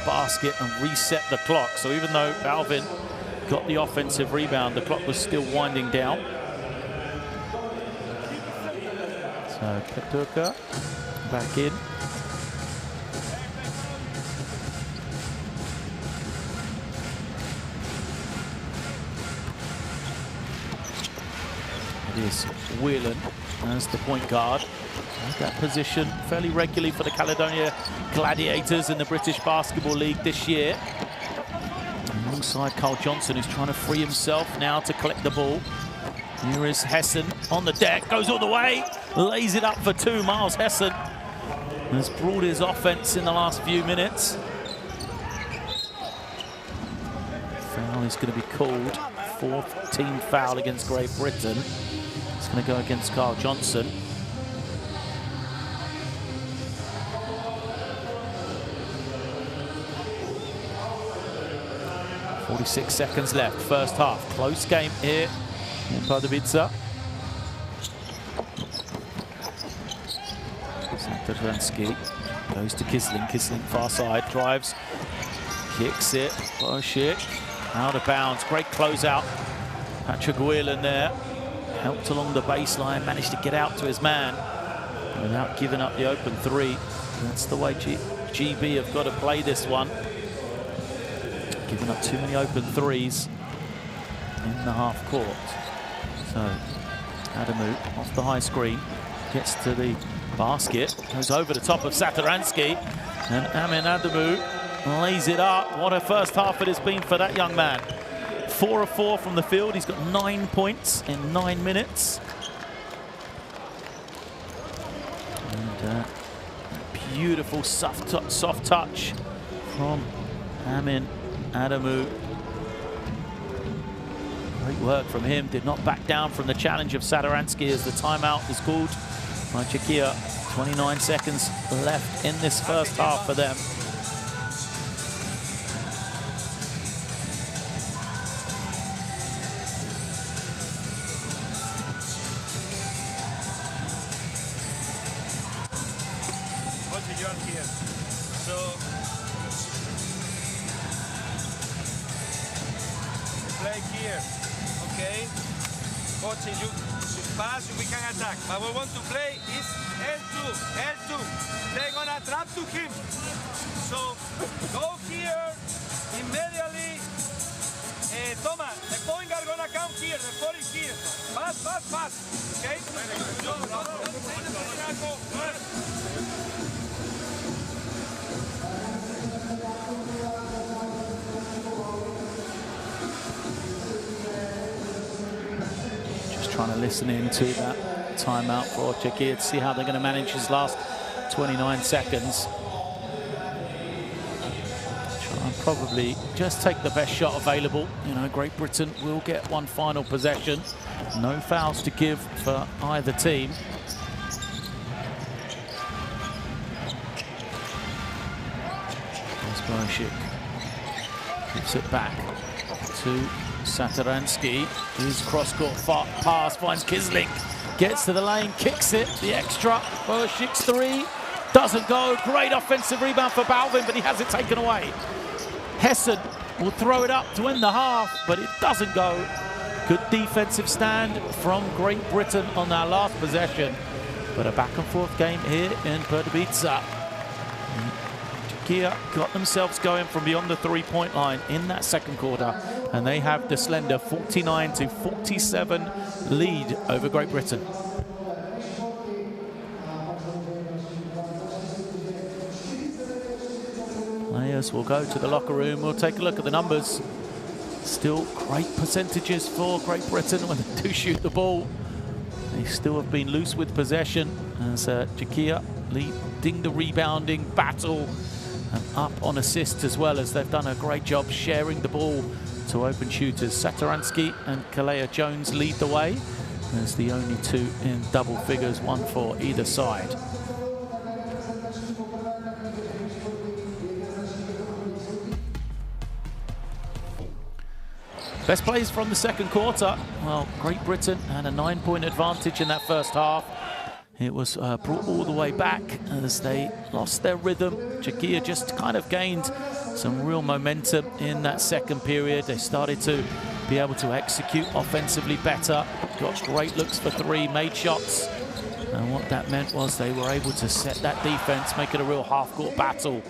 basket and reset the clock. So even though Balvin got the offensive rebound, the clock was still winding down. So Petuka back in. It is Whelan as the point guard. That position fairly regularly for the Caledonia Gladiators in the British Basketball League this year. Alongside Carl Johnson, who's trying to free himself now to collect the ball. Here is Hessen on the deck, goes all the way, lays it up for 2. Miles Hessen has brought his offense in the last few minutes. Foul is going to be called. 4th team foul against Great Britain. It's going to go against Carl Johnson. .46 seconds left, first half. Close game here in Pardubice. Satoransky goes to Kislink. Kislink far side, drives, kicks it. Bershik out of bounds. Great closeout. Patrick Whelan there. Helped along the baseline, managed to get out to his man without giving up the open 3. That's the way GB have got to play this one. Giving up too many open 3s in the half court. So Adamu off the high screen, gets to the basket, goes over the top of Satoransky, and Amin Adamu lays it up. What a first half it has been for that young man. 4 of 4 from the field. He's got 9 points in 9 minutes. And beautiful soft touch from Amin Adamu. Great work from him. Did not back down from the challenge of Satoransky as the timeout is called by Czechia. 29 seconds left in this first half for them. You pass, we can attack. But we want to play is L2. They're gonna trap to him. So go here immediately. Thomas, the point guard gonna come here. The 4 is here. Pass. Okay. Trying to listen into that timeout for Czechia to see how they're going to manage his last 29 seconds. Try and probably just take the best shot available. You know, Great Britain will get one final possession. No fouls to give for either team. Bershik gives it back to Satoransky. His cross-court pass finds Kislink. gets to the lane, kicks it, the extra. Shik's three, doesn't go. Great offensive rebound for Balvin, but he has it taken away. Hessen will throw it up to end the half, but it doesn't go. Good defensive stand from Great Britain on their last possession. But a back and forth game here in Pardubice. Czechia got themselves going from beyond the three-point line in that second quarter, and they have the slender 49-47 lead over Great Britain. Players will go to the locker room. We'll take a look at the numbers. Still great percentages for Great Britain when they do shoot the ball. They still have been loose with possession as Czechia leading the rebounding battle and up on assists as well, as they've done a great job sharing the ball to open shooters. Satoransky and Kalea Jones lead the way as the only two in double figures, one for either side. Best plays from the second quarter. Well, Great Britain had a 9-point advantage in that first half. It was brought all the way back as they lost their rhythm. Czechia just kind of gained some real momentum in that second period. They started to be able to execute offensively better. Got great looks for three, made shots. And what that meant was they were able to set that defense, make it a real half-court battle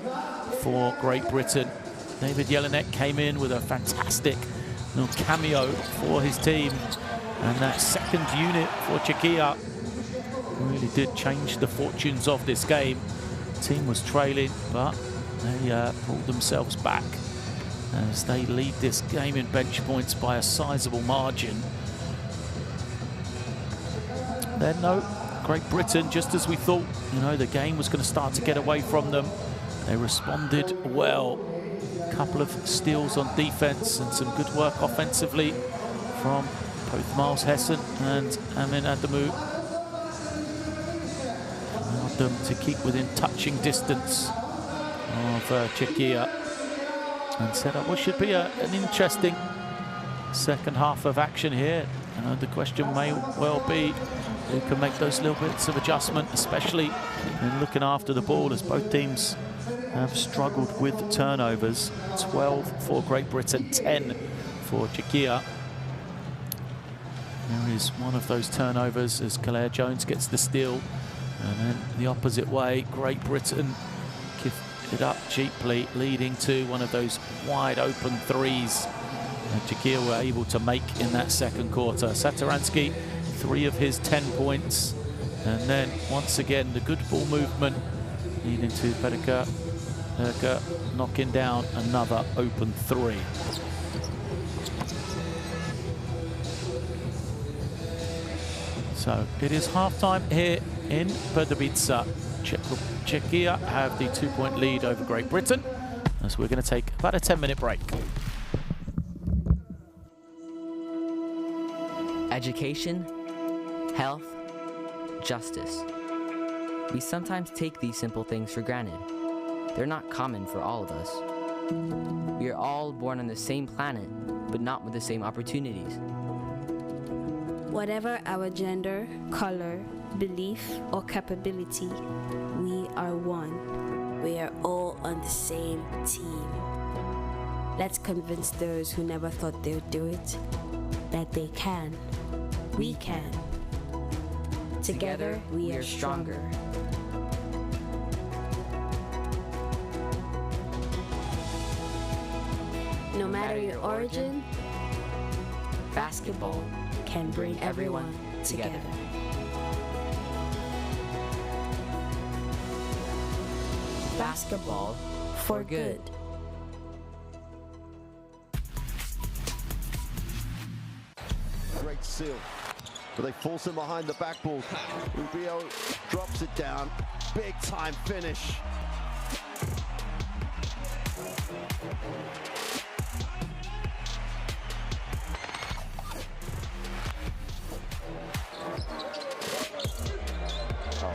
for Great Britain. David Jelinek came in with a fantastic little cameo for his team, and that second unit for Czechia really did change the fortunes of this game. The team was trailing, but they pulled themselves back as they lead this game in bench points by a sizable margin. Then no, Great Britain, just as we thought, the game was going to start to get away from them. They responded well. Couple of steals on defense and some good work offensively from both Miles Hessen and Amin Adamu. Allowed them to keep within touching distance of Czechia and set up what should be an interesting second half of action here. The question may well be who can make those little bits of adjustment, especially in looking after the ball, as both teams have struggled with turnovers. 12 for Great Britain, 10 for Czechia. There is one of those turnovers as Kalea Jones gets the steal, and then the opposite way, Great Britain give it up cheaply, leading to one of those wide open threes that Czechia were able to make in that second quarter. Satoransky, 3 of his 10 points, and then once again the good ball movement leading to Perka knocking down another open three. So it is halftime here in Pardubice. Czechia have the 2-point lead over Great Britain, as we're going to take about a 10-minute break. Education, health, justice. We sometimes take these simple things for granted. They're not common for all of us. We are all born on the same planet, but not with the same opportunities. Whatever our gender, color, belief, or capability, we are one. We are all on the same team. Let's convince those who never thought they would do it that they can. We can. Together, we are stronger. No matter your origin, basketball can bring everyone together. Basketball for good. Great seal, but they force him behind the backboard. Rubio drops it down. Big time finish.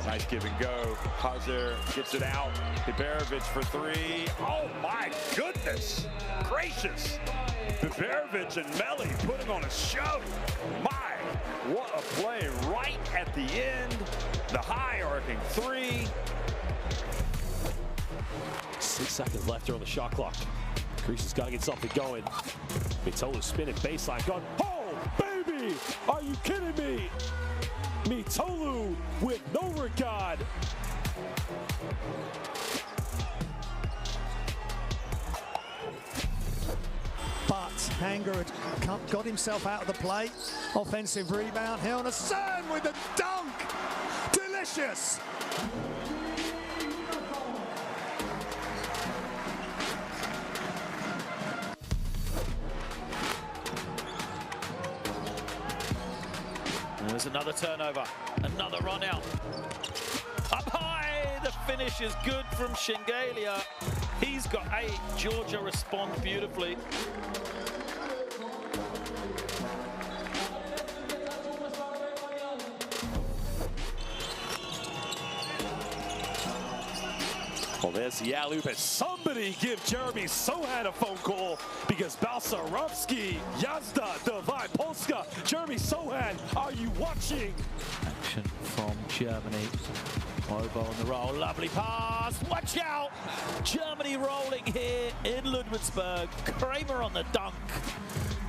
Nice give and go. Hauser gets it out. Biberovic for three. Oh my goodness gracious. Biberovic and Melli putting on a show. My What a play right at the end. The high arcing three. 6 seconds left here on the shot clock. Greece has got to get something going. Mitolu spinning baseline gun. Oh, baby! Are you kidding me? Mitolu with no regard. But Hanger had got himself out of the play. Offensive rebound. Helnason with the dunk. Delicious. There's another turnover, another run out. Up high, the finish is good from Shingalia. He's got 8, Georgia respond beautifully. Well, there's the alley-oop, and somebody give Jeremy Sohan a phone call because Balsarovsky, Yazda, Divine Polska, Jeremy Sohan, are you watching? Action from Germany. Obo on the roll, lovely pass, watch out! Germany rolling here in Ludwigsburg. Kramer on the dunk.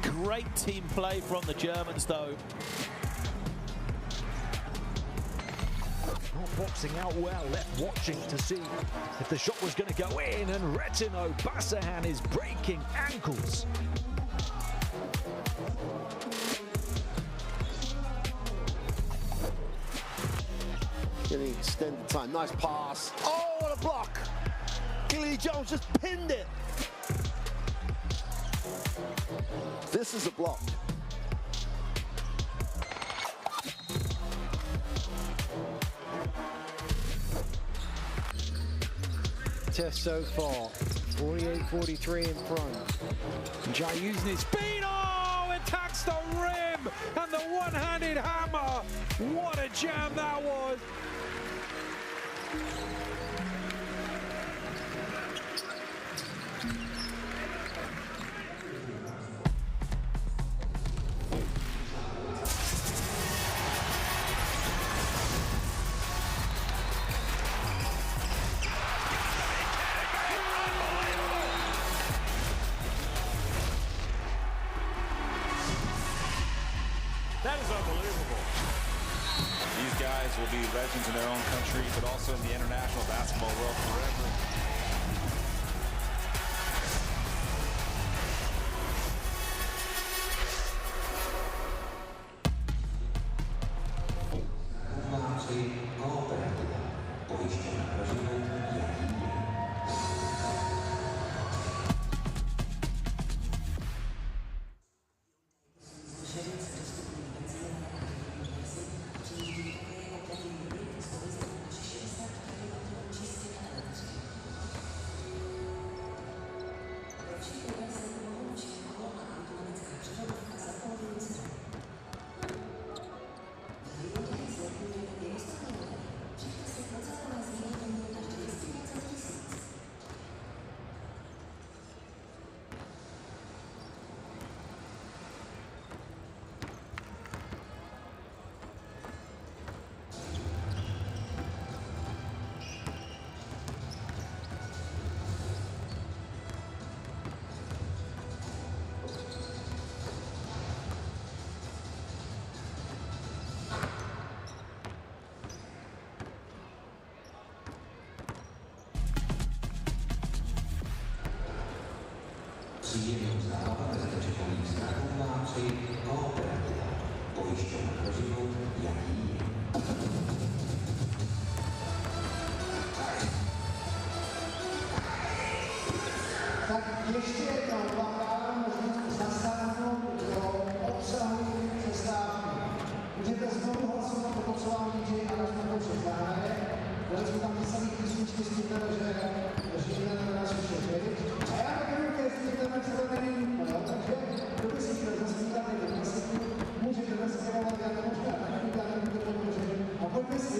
Great team play from the Germans though. Boxing out well, left watching to see if the shot was going to go in, and Retino Basahan is breaking ankles. Getting extended time, nice pass. Oh, what a block! Gilly Jones just pinned it. This is a block. Test so far, 48-43 in front. Jai using his speed, oh, it attacks the rim, and the one-handed hammer. What a jam that was. That is unbelievable. These guys will be legends in their own country, but also in the international basketball world forever. Tak ještě jednou vám dávám možnost zasáhnout do obsahu přestávky. Můžete znovu hlasovat o to, co vám DJ a rozhodnou přestávky. Dali jsme tam písaný písničky s tím, že jdeme na nás všechny. A já nevím, jestli jdeme třeba není úplně, takže kdo by si chtěl zaspívat někdo klasiku, můžete zaspívat, já to možná taky udělám, to pomůže. A pojďme si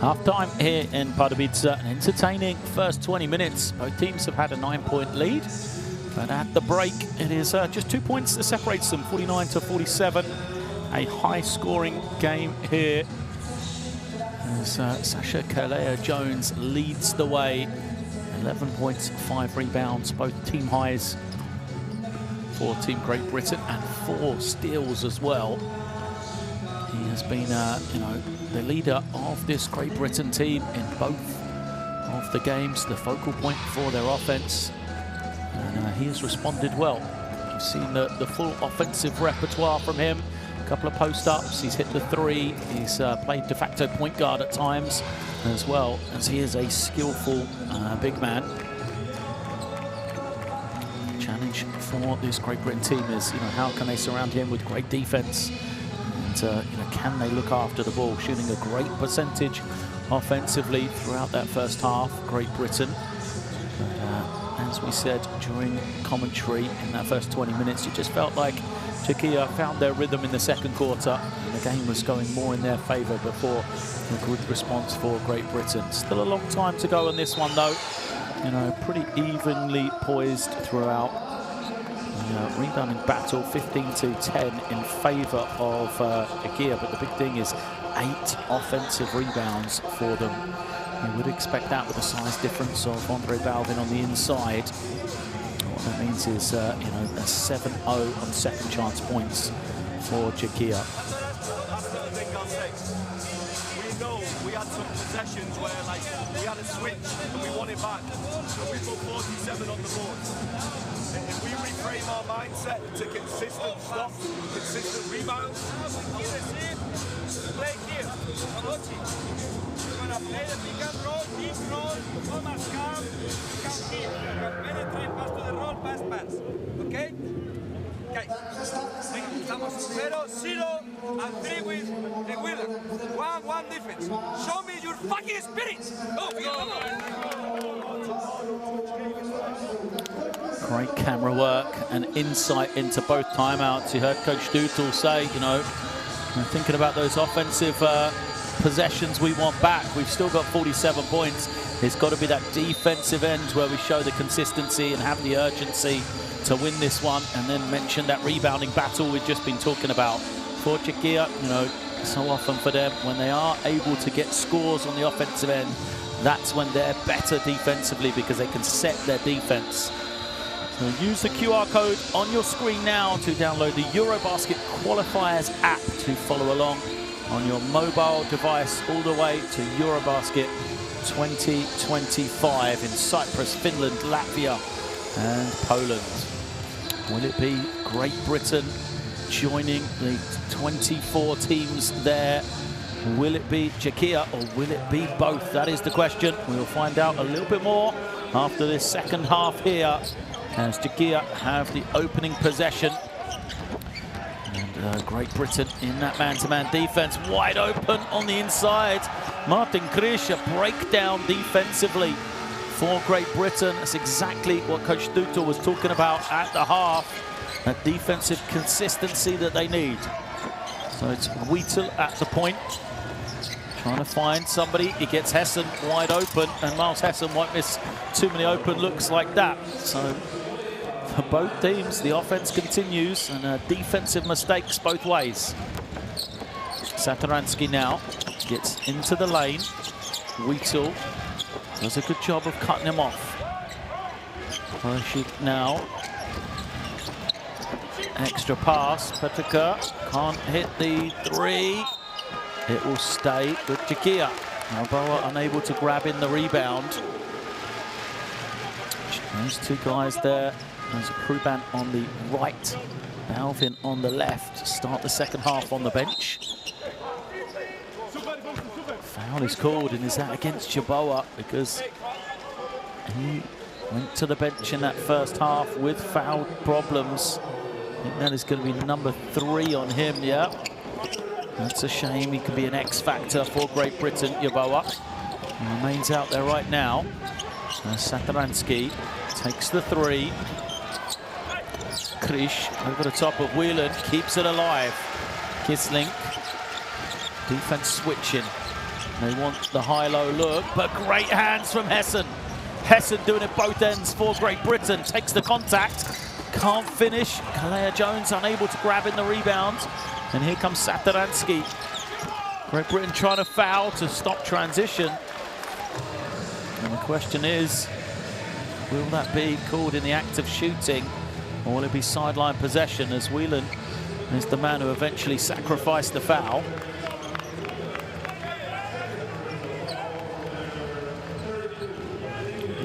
Half-time here in Pardubice, an entertaining first 20 minutes. Both teams have had a 9-point lead, but at the break, it is just 2 points that separates them, 49-47. A high-scoring game here as Sasha Kalea-Jones leads the way. 11 points, 5 rebounds, both team highs for Team Great Britain, and 4 steals as well. He has been, the leader of this Great Britain team in both of the games, the focal point for their offense, and he has responded well. You've seen the full offensive repertoire from him. A couple of post-ups, he's hit the 3, he's played de facto point guard at times as well, as he is a skillful big man. The challenge for this Great Britain team is, how can they surround him with great defense? And can they look after the ball? Shooting a great percentage offensively throughout that first half, Great Britain. But as we said during commentary in that first 20 minutes, it just felt like Czechia found their rhythm in the second quarter, and the game was going more in their favour before a good response for Great Britain. Still a long time to go on this one though. Pretty evenly poised throughout. Rebounding battle, 15-10 in favour of Czechia, but the big thing is 8 offensive rebounds for them. You would expect that with the size difference of Andre Balvin on the inside. What that means is, a 7-0 on second chance points for Czechia. We know we had some possessions where, we had a switch and we won it back. So we put 47 on the board. And if we reframe our mindset to consistent stops, consistent rebounds. Play here, Olochi. You're gonna play the pick and roll, deep roll, Thomas calm, come here. Penetrate, pass to the roll, pass. Okay? Okay. Estamos 0-0 and 3 with the winner. 1-1 defense. Show me your fucking spirit. Great camera work and insight into both timeouts. You heard Coach Dutel say, thinking about those offensive possessions we want back. We've still got 47 points. It's got to be that defensive end where we show the consistency and have the urgency to win this one, and then mention that rebounding battle we've just been talking about. For Czechia, so often for them, when they are able to get scores on the offensive end, that's when they're better defensively because they can set their defense. So use the QR code on your screen now to download the EuroBasket Qualifiers app to follow along on your mobile device all the way to EuroBasket 2025 in Cyprus, Finland, Latvia and Poland. Will it be Great Britain joining the 24 teams there? Will it be Czechia or will it be both? That is the question. We'll find out a little bit more after this second half here, as Czechia have the opening possession. And Great Britain in that man-to-man defense, wide open on the inside. Martin Krish, a breakdown defensively for Great Britain. That's exactly what Coach Dutel was talking about at the half. That defensive consistency that they need. So it's Wheatle at the point, trying to find somebody. He gets Hessen wide open, and Miles Hessen won't miss too many open looks like that. So for both teams, the offense continues, and defensive mistakes both ways. Satoransky now gets into the lane. Wheatle does a good job of cutting him off. Pershik now. Extra pass. Petrika can't hit the 3. It will stay with Czechia. Balboa unable to grab in the rebound. Those two guys there. There's a Kruban on the right, Balvin on the left. Start the second half on the bench. Foul is called, and is that against Jaboa? Because he went to the bench in that first half with foul problems. I think that is going to be number 3 on him, yeah. That's a shame. He could be an X factor for Great Britain, Jaboa. He remains out there right now. Satoransky takes the 3. Krish over the top of Whelan, keeps it alive. Kisling, defense switching. They want the high-low look, but great hands from Hessen. Hessen doing it both ends for Great Britain. Takes the contact, can't finish. Kalea Jones unable to grab in the rebound. And here comes Satoransky. Great Britain trying to foul to stop transition. And the question is, will that be called in the act of shooting, or will it be sideline possession, as Whelan is the man who eventually sacrificed the foul?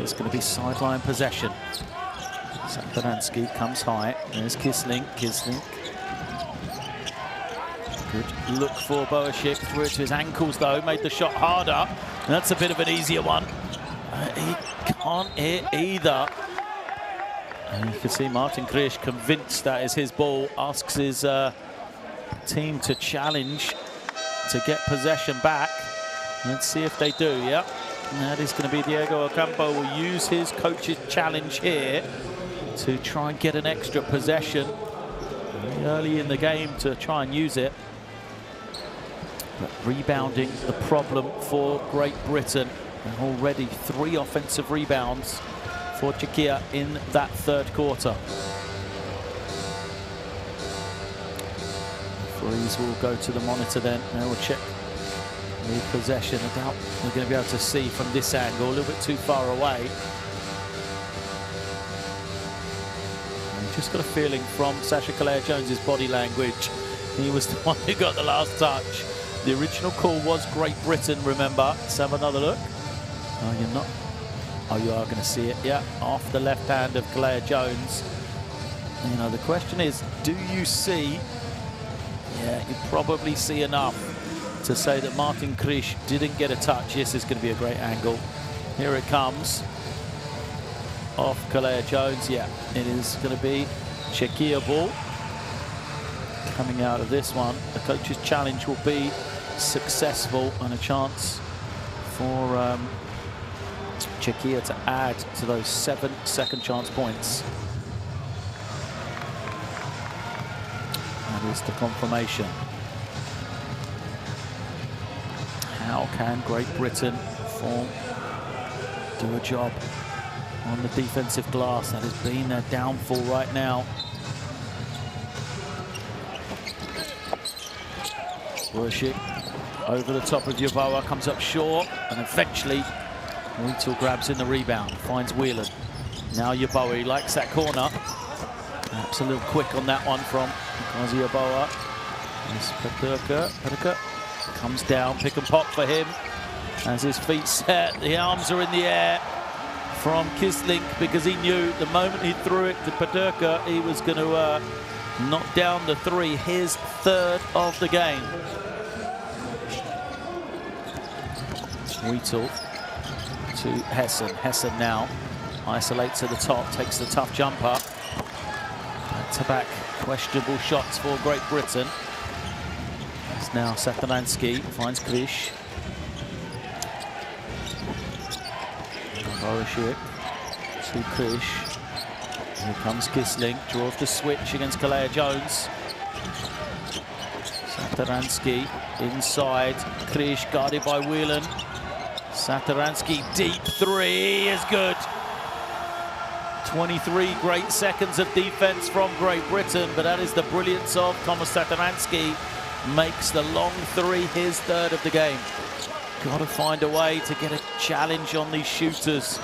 It's going to be sideline possession. Satoransky comes high. There's Kisling. Good look for Boashik. Threw it to his ankles, though. Made the shot harder. And that's a bit of an easier one. He can't hit either. And you can see Martin Krish convinced that is his ball. Asks his team to challenge to get possession back. Let's see if they do, yeah. And that is going to be Diego Ocampo. Will use his coach's challenge here to try and get an extra possession early in the game to try and use it. But rebounding the problem for Great Britain. And already 3 offensive rebounds for Czechia in that third quarter. Referees will go to the monitor then. Now we'll check the possession. I doubt we're going to be able to see from this angle, a little bit too far away. And just got a feeling from Sasha Kalea Jones's body language, he was the one who got the last touch. The original call was Great Britain, remember. Let's have another look. Oh, you're not. Oh, you are going to see it, yeah. Off the left hand of Kalea Jones. You know, the question is, do you see? Yeah, you probably see enough to say that Martin Krish didn't get a touch. This is going to be a great angle. Here it comes. Off Kalea Jones. Yeah, it is going to be Czechia ball. Coming out of this one, the coach's challenge will be successful and a chance for Czechia to add to those 7 second chance points. That is the confirmation. How can Great Britain do a job on the defensive glass? That has been their downfall right now. Boashik over the top of Yeboah, comes up short, and eventually Wheatle grabs in the rebound, finds Whelan. Now Yeboah, he likes that corner. Perhaps a little quick on that one from Kazi Yeboah. Peterka comes down, pick and pop for him. As his feet set, the arms are in the air from Kisling, because he knew the moment he threw it to Peterka, he was going to knock down the 3, his 3rd of the game. Wheatle to Hessen. Hessen now isolates at the top, takes the tough jumper. Back-to-back questionable shots for Great Britain. It's now Satoransky, finds Krish. Boashik to Krish. Here comes Kisling, draws the switch against Kalea Jones. Satoransky inside, Krish guarded by Whelan. Satoransky, deep 3 is good. 23 great seconds of defense from Great Britain, but that is the brilliance of Thomas Satoransky. Makes the long 3 his 3rd of the game. Got to find a way to get a challenge on these shooters.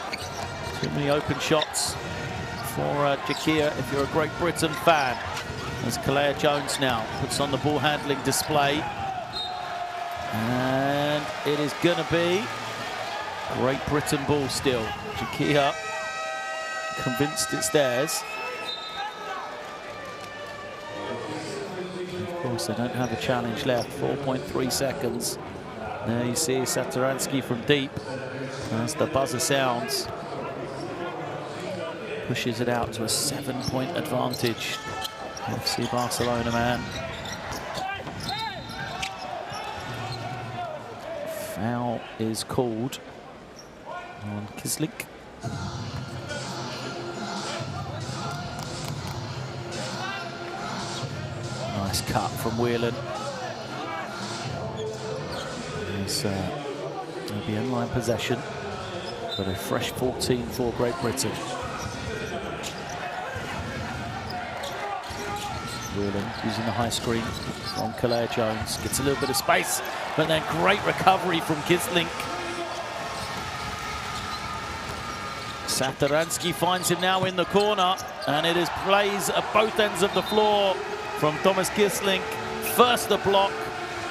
Too many open shots for Czechia if you're a Great Britain fan. As Kalea Jones now puts on the ball handling display. And it is going to be Great Britain ball still. Czechia convinced it's theirs. Of course, they don't have a challenge left. 4.3 seconds. There you see Satoransky from deep. As the buzzer sounds, pushes it out to a 7-point advantage. FC Barcelona man. Foul is called on Kisling. Nice cut from Whelan. There's It'll be in-line possession, but a fresh 14 for Great Britain. Whelan using the high screen from Claire Jones. Gets a little bit of space, but then great recovery from Kisling. Satoransky finds him now in the corner, and it is plays at both ends of the floor from Thomas Kisling. First the block,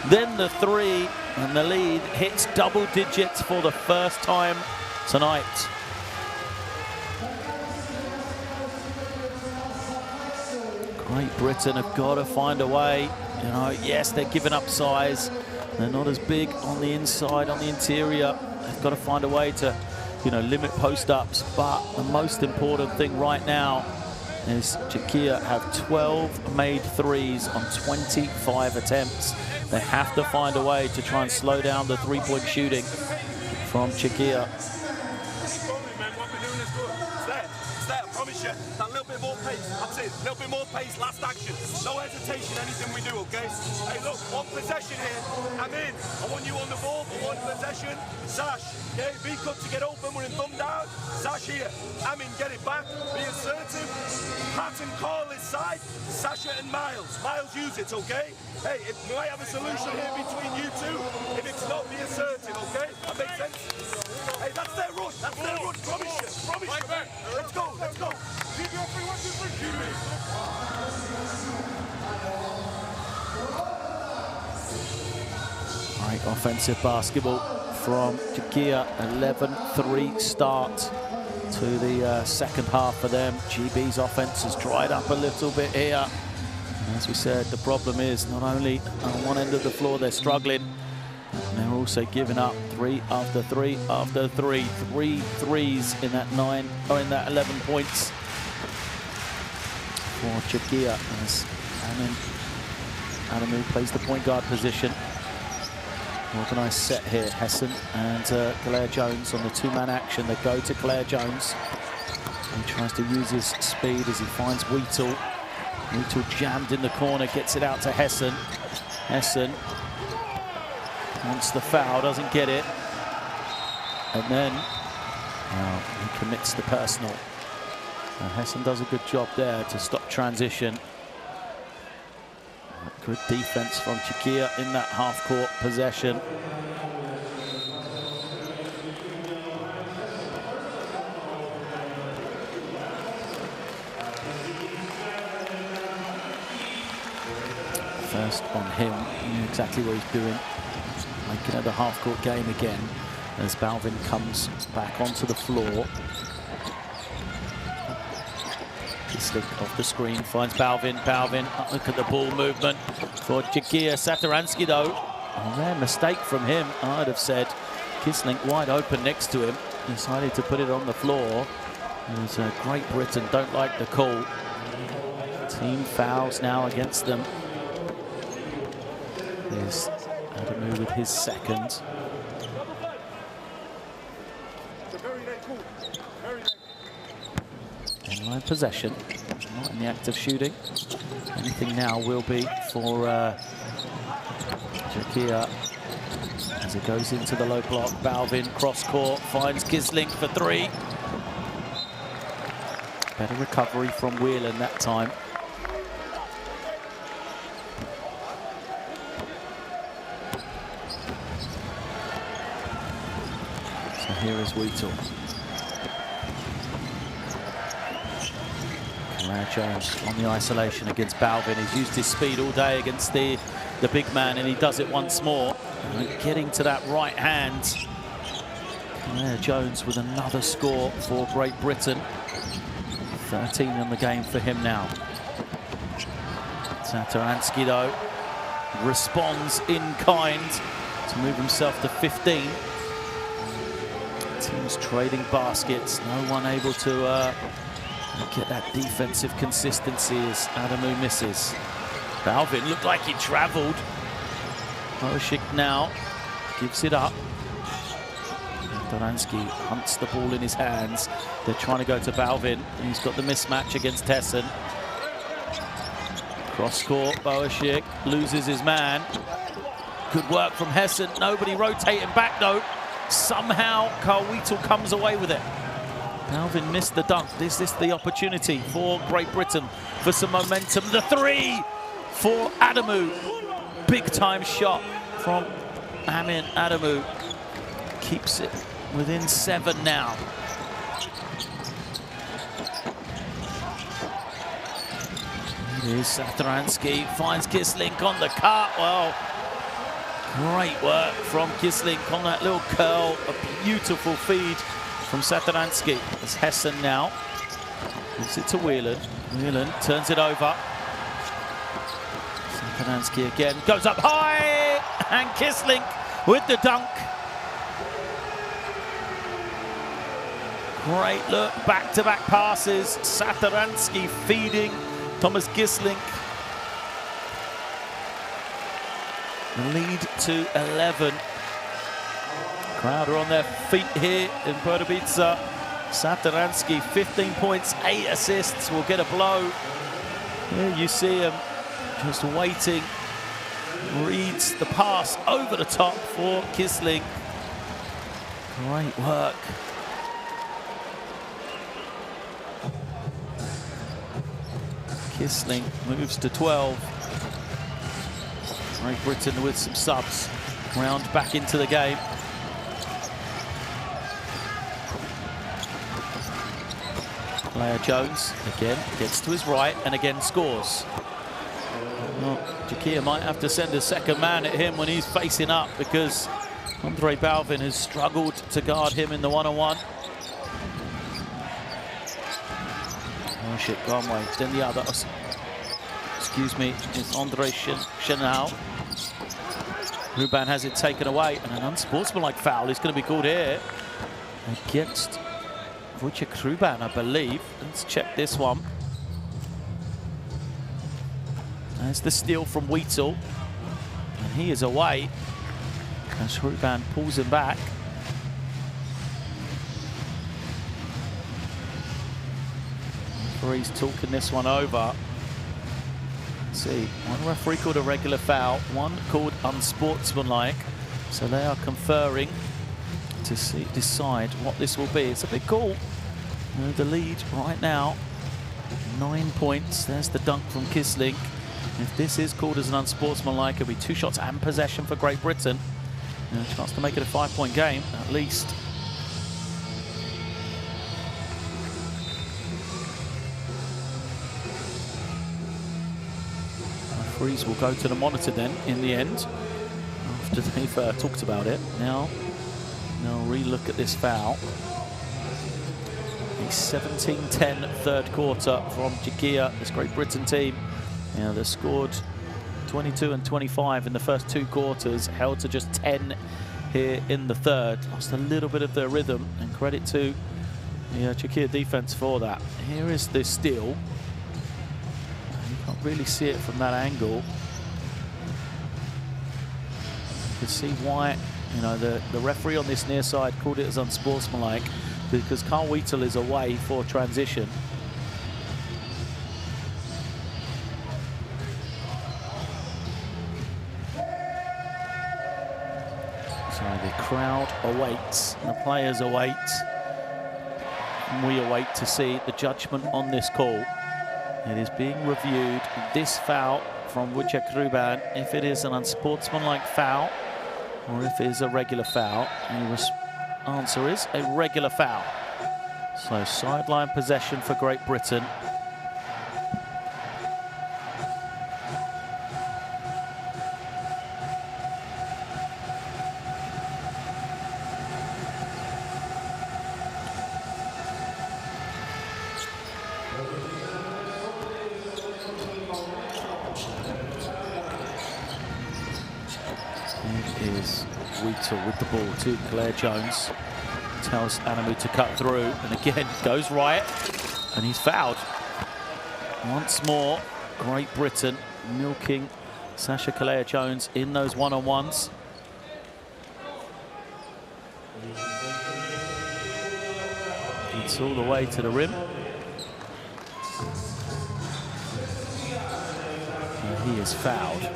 then the three, and the lead hits double digits for the first time tonight. Great Britain have got to find a way. You know, yes, they're giving up size. They're not as big on the inside, on the interior. They've got to find a way to, you know, limit post-ups. But the most important thing right now is Czechia have 12 made threes on 25 attempts. They have to find a way to try and slow down the three-point shooting from Czechia. That little bit more pace, that's it, a little bit more pace, last action, no hesitation, anything we do, okay? Hey look, one possession here, I'm in, I want you on the ball for one possession, Sash, okay, be cut to get open, we're in thumb down, Sash here, I'm in, get it back, be assertive, Pat and Carl this side, Sasha and Miles use it, okay? Hey, we might have a solution here between you two, if it's not, be assertive, okay? That makes sense? Hey, that's their run, promise you, man. Let's go. Keep your 3, 1, 2, 3, keep it. Great offensive basketball from Czechia. 11-3 start to the second half for them. GB's offense has dried up a little bit here. And as we said, the problem is not only on one end of the floor they're struggling, they're also giving up 3 after 3 after 3. 3 threes in that 11 points for Czechia as Adamu plays the point guard position. Organised set here. Hessen and Claire Jones on the two-man action. They go to Claire Jones. He tries to use his speed as he finds Wheatle. Wheatle jammed in the corner, gets it out to Hessen. Hessen wants the foul, doesn't get it. And then he commits the personal. Hessen does a good job there to stop transition. Good defense from Czechia in that half-court possession. First on him, he knew exactly what he's doing. Making it a half-court game again as Balvin comes back onto the floor. Kisling off the screen, finds Balvin. Look at the ball movement for Czechia. Satoransky though, a rare mistake from him. I'd have said Kisling wide open next to him. Decided to put it on the floor. It was Great Britain don't like the call. Team fouls now against them. Here's Adamu with his second. In-line possession, not in the act of shooting. Anything now will be for Czechia as it goes into the low block. Balvin cross court finds Kisling for 3. Better recovery from Whelan that time. So here is Wheatle. Jones on the isolation against Balvin. He's used his speed all day against the big man, and he does it once more. And getting to that right hand. Jones with another score for Great Britain. 13 in the game for him now. Satoransky though responds in kind to move himself to 15. Teams trading baskets. No one able to get that defensive consistency as Adamu misses. Balvin looked like he travelled. Moshik now gives it up. Doransky hunts the ball in his hands. They're trying to go to Balvin. He's got the mismatch against Hessen. Cross court, Boashik loses his man. Good work from Hessen. Nobody rotating back though. Somehow, Carl Wheatle comes away with it. Balvin missed the dunk. Is this the opportunity for Great Britain for some momentum? The three for Adamu. Big time shot from Amin Adamu. Keeps it within 7 now. It is Satoransky, finds Kislink on the cut. Well, great work from Kislink on that little curl. A beautiful feed from Satoransky. It's Hessen now. Gives it to Whelan. Whelan turns it over. Satoransky again, goes up high, and Kislink with the dunk. Great look, back-to-back passes. Satoransky feeding Thomas Kislink. The lead to 11. Crowd are on their feet here in Pardubice. Satoransky, 15 points, 8 assists, will get a blow. Here you see him just waiting. Reads the pass over the top for Kislink. Great work. Kislink moves to 12. Great Britain with some subs. Round back into the game. Player Jones again gets to his right and again scores. Well, Czechia might have to send a second man at him when he's facing up, because Andre Balvin has struggled to guard him in the one-on-one. Oh shit, gone way. Then the other, excuse me, is Andre Chenal. Ruban has it taken away, and an unsportsmanlike foul is going to be called here against Wojciech Ruban, I believe. Let's check this one. There's the steal from Wheatle, and he is away as Ruban pulls him back. Referee's talking this one over. Let's see, one referee called a regular foul, one called unsportsmanlike. So they are conferring to decide what this will be. It's a big call. The lead right now, 9 points. There's the dunk from Kislink. If this is called as an unsportsmanlike, it'll be 2 shots and possession for Great Britain. And a chance to make it a 5-point game, at least. Referees will go to the monitor then, in the end, after they've talked about it. Now they'll re-look at this foul. A 17-10 third quarter from Czechia, this Great Britain team. Now they've scored 22 and 25 in the first 2 quarters, held to just 10 here in the third. Lost a little bit of their rhythm, and credit to the Czechia defense for that. Here is the steal. You can't really see it from that angle. You can see why, you know, the referee on this near side called it as unsportsmanlike, because Carl Wheatle is away for transition. So the crowd awaits, the players await, and we await to see the judgment on this call. It is being reviewed, this foul from Wojciech Ruban, if it is an unsportsmanlike foul or if it is a regular foul. And the answer is a regular foul. So sideline possession for Great Britain. It is Wheatle with the ball to Claire Jones. Tells Adamu to cut through, and again goes right, and he's fouled. Once more, Great Britain milking Sasha Claire Jones in those one-on-ones. It's all the way to the rim. And he is fouled.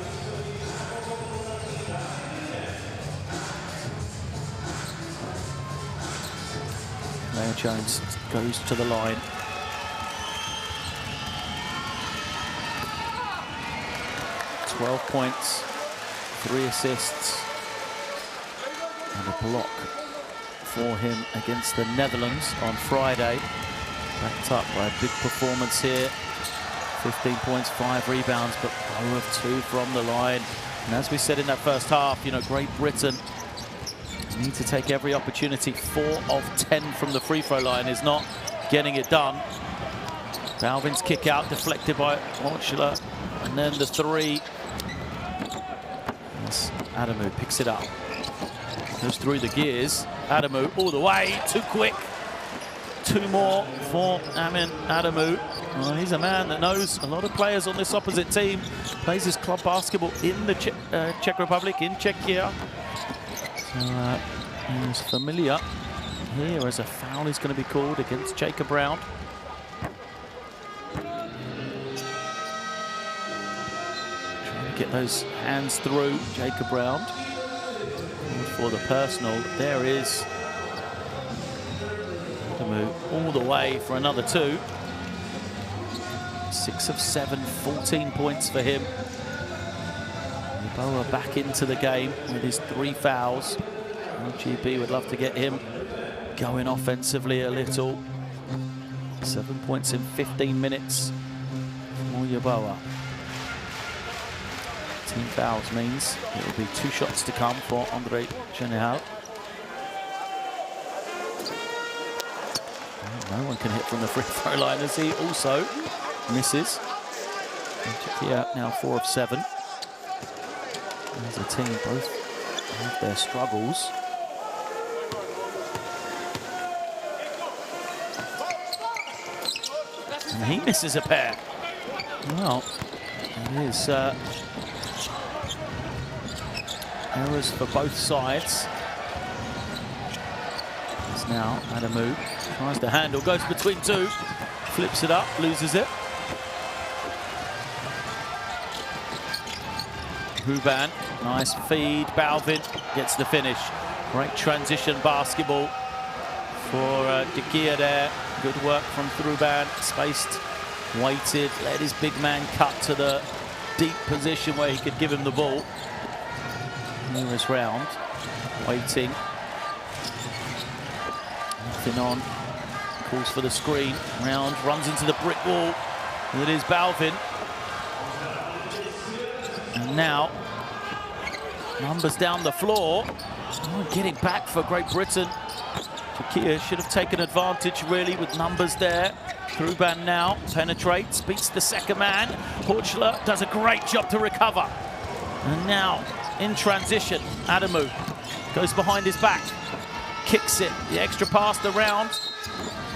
Leo Jones goes to the line. "12 points, 3 assists, and a block for him against the Netherlands on Friday. Backed up by a big performance here. 15 points, 5 rebounds, but 0 of 2 from the line. And as we said in that first half, you know, Great Britain need to take every opportunity. 4 of 10 from the free throw line is not getting it done. Balvin's kick out deflected by Orchula, and then the 3. As Adamu picks it up. Goes through the gears. Adamu all the way, too quick. 2 more for Amin Adamu. Well, he's a man that knows a lot of players on this opposite team. Plays his club basketball in the Czech Republic, in Czechia. So he's familiar here as a foul is going to be called against Jacob Brown. Trying to get those hands through Jacob Brown. For the personal, there is Adamu all the way for another 2. 6 of 7, 14 points for him. Yeboah back into the game with his 3 fouls. RGB would love to get him going offensively a little. 7 points in 15 minutes for Yeboah. 10 fouls means it will be 2 shots to come for Andre Cenehal. No one can hit from the free throw line as he also misses. Czechia now 4 of 7. As a team, both have their struggles. And he misses a pair. Well, it is errors for both sides. It's now Adamu tries to handle, goes between 2, flips it up, loses it. Ruban, nice feed. Balvin gets the finish. Great transition basketball for Czechia there. Good work from Ruban. Spaced, waited, let his big man cut to the deep position where he could give him the ball. Here is Round, waiting. Nothing on. Calls for the screen. Round runs into the brick wall. It is Balvin. And now, numbers down the floor. Oh, getting back for Great Britain. Czechia should have taken advantage, really, with numbers there. Ruban now penetrates, beats the second man. Horchler does a great job to recover. And now, in transition, Adamu goes behind his back, kicks it, the extra pass to Round.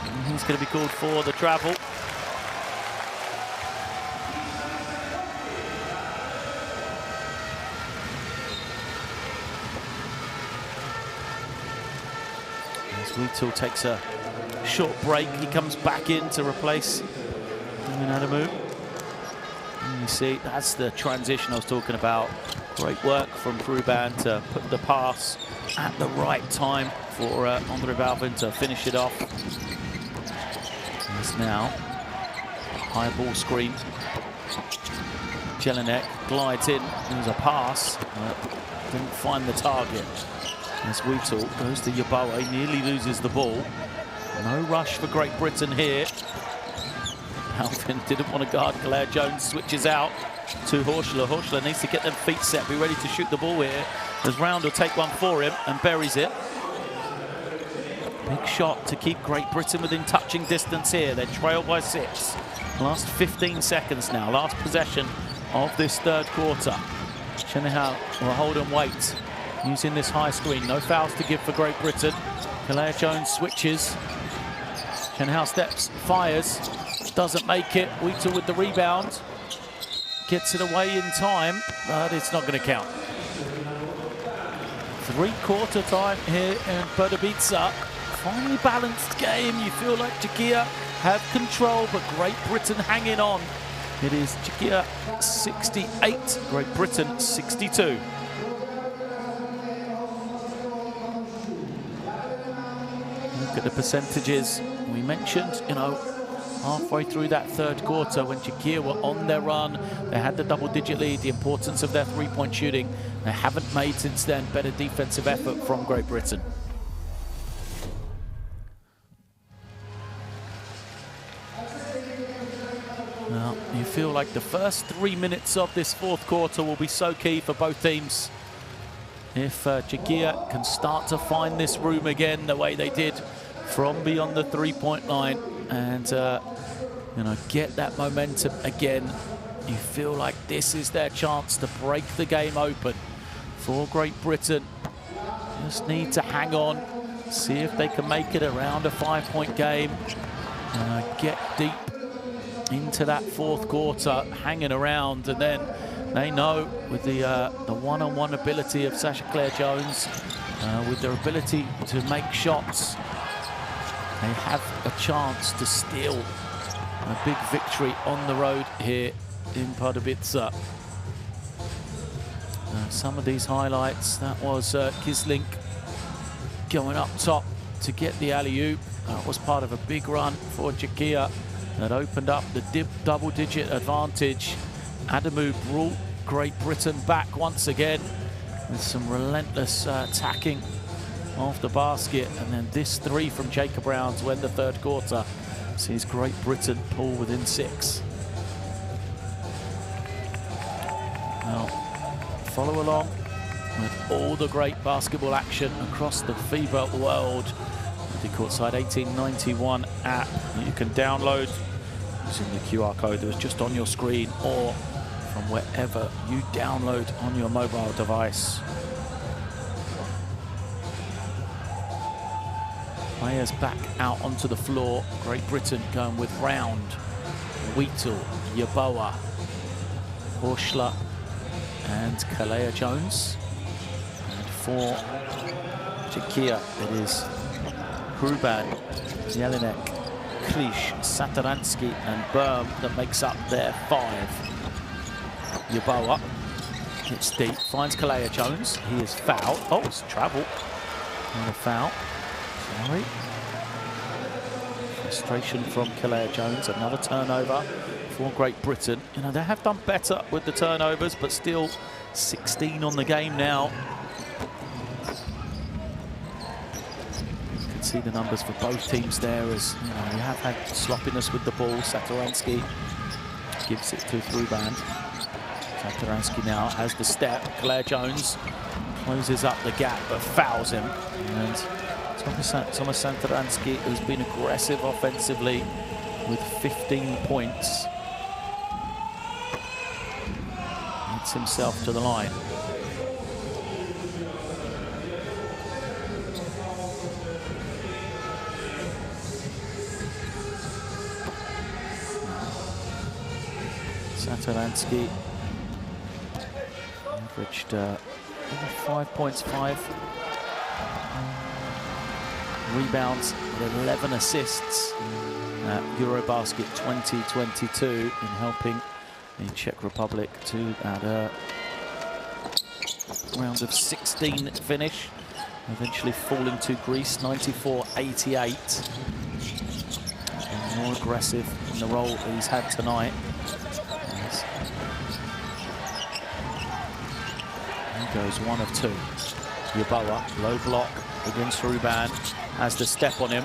And he's going to be called for the travel. Wheatle takes a short break. He comes back in to replace Adamu. And you see, that's the transition I was talking about. Great work from Ruban to put the pass at the right time for Andre Balvin to finish it off. It's now high ball screen. Jelinek glides in. There's a pass, but didn't find the target. As Wheatle goes to Yeboah, he nearly loses the ball. No rush for Great Britain here. Balvin didn't want to guard Leo Jones, switches out to Horchler. Horchler needs to get them feet set, be ready to shoot the ball here. As Round will take one for him and buries it. Big shot to keep Great Britain within touching distance here. They trail by 6. Last 15 seconds now, last possession of this third quarter. Cenehal will hold and wait. Using this high screen, no fouls to give for Great Britain. Leo Jones switches. Cenehal steps, fires, doesn't make it. Wheatle with the rebound. Gets it away in time, but it's not going to count. 3-quarter time here in Pardubice. Finely balanced game. You feel like Czechia have control, but Great Britain hanging on. It is Czechia 68, Great Britain 62. Look at the percentages. We mentioned, you know, halfway through that third quarter when Czechia were on their run, they had the double-digit lead, the importance of their three-point shooting. They haven't made since then. Better defensive effort from Great Britain. Now, you feel like the first 3 minutes of this fourth quarter will be so key for both teams. If Czechia can start to find this room again the way they did from beyond the three-point line and you know, get that momentum again, you feel like this is their chance to break the game open. For Great Britain, just need to hang on, see if they can make it around a 5-point game, get deep into that fourth quarter, hanging around, and then they know with the one-on-one ability of Sasha Claire Jones, with their ability to make shots, they have a chance to steal a big victory on the road here in Pardubice. Some of these highlights, that was Kislink going up top to get the alley-oop. That was part of a big run for Czechia that opened up the double-digit advantage. Adamu brought Great Britain back once again with some relentless attacking off the basket, and then this three from Jacob Brown to end the third quarter sees Great Britain pull within 6. Now, follow along with all the great basketball action across the FIBA world. The Courtside 1891 app you can download using the QR code that was just on your screen or from wherever you download on your mobile device. Players back out onto the floor. Great Britain going with Round, Wheatle, Yeboah, Horschler, and Kalea Jones. And for Czechia, it is Hruban, Jelinek, Klisch, Satoransky, and Berm that makes up their 5. Yeboah gets deep, finds Kalea Jones. He is fouled. Oh, it's travel. And a foul. Sorry. Frustration from Kalea Jones. Another turnover for Great Britain. You know, they have done better with the turnovers, but still 16 on the game now. You can see the numbers for both teams there as, you know, we have had sloppiness with the ball. Satoransky gives it to Hruban. Satoransky now has the step. Kalea Jones closes up the gap but fouls him. And Thomas Satoransky, who's been aggressive offensively with 15 points, gets himself to the line. Satoransky averaged 5 points, 5 rebounds, and 11 assists at EuroBasket 2022 in helping the Czech Republic to that round of 16 finish, eventually falling to Greece 94-88. More aggressive in the role that he's had tonight. He goes 1 of 2. Yeboah, low block against Hruban, has the step on him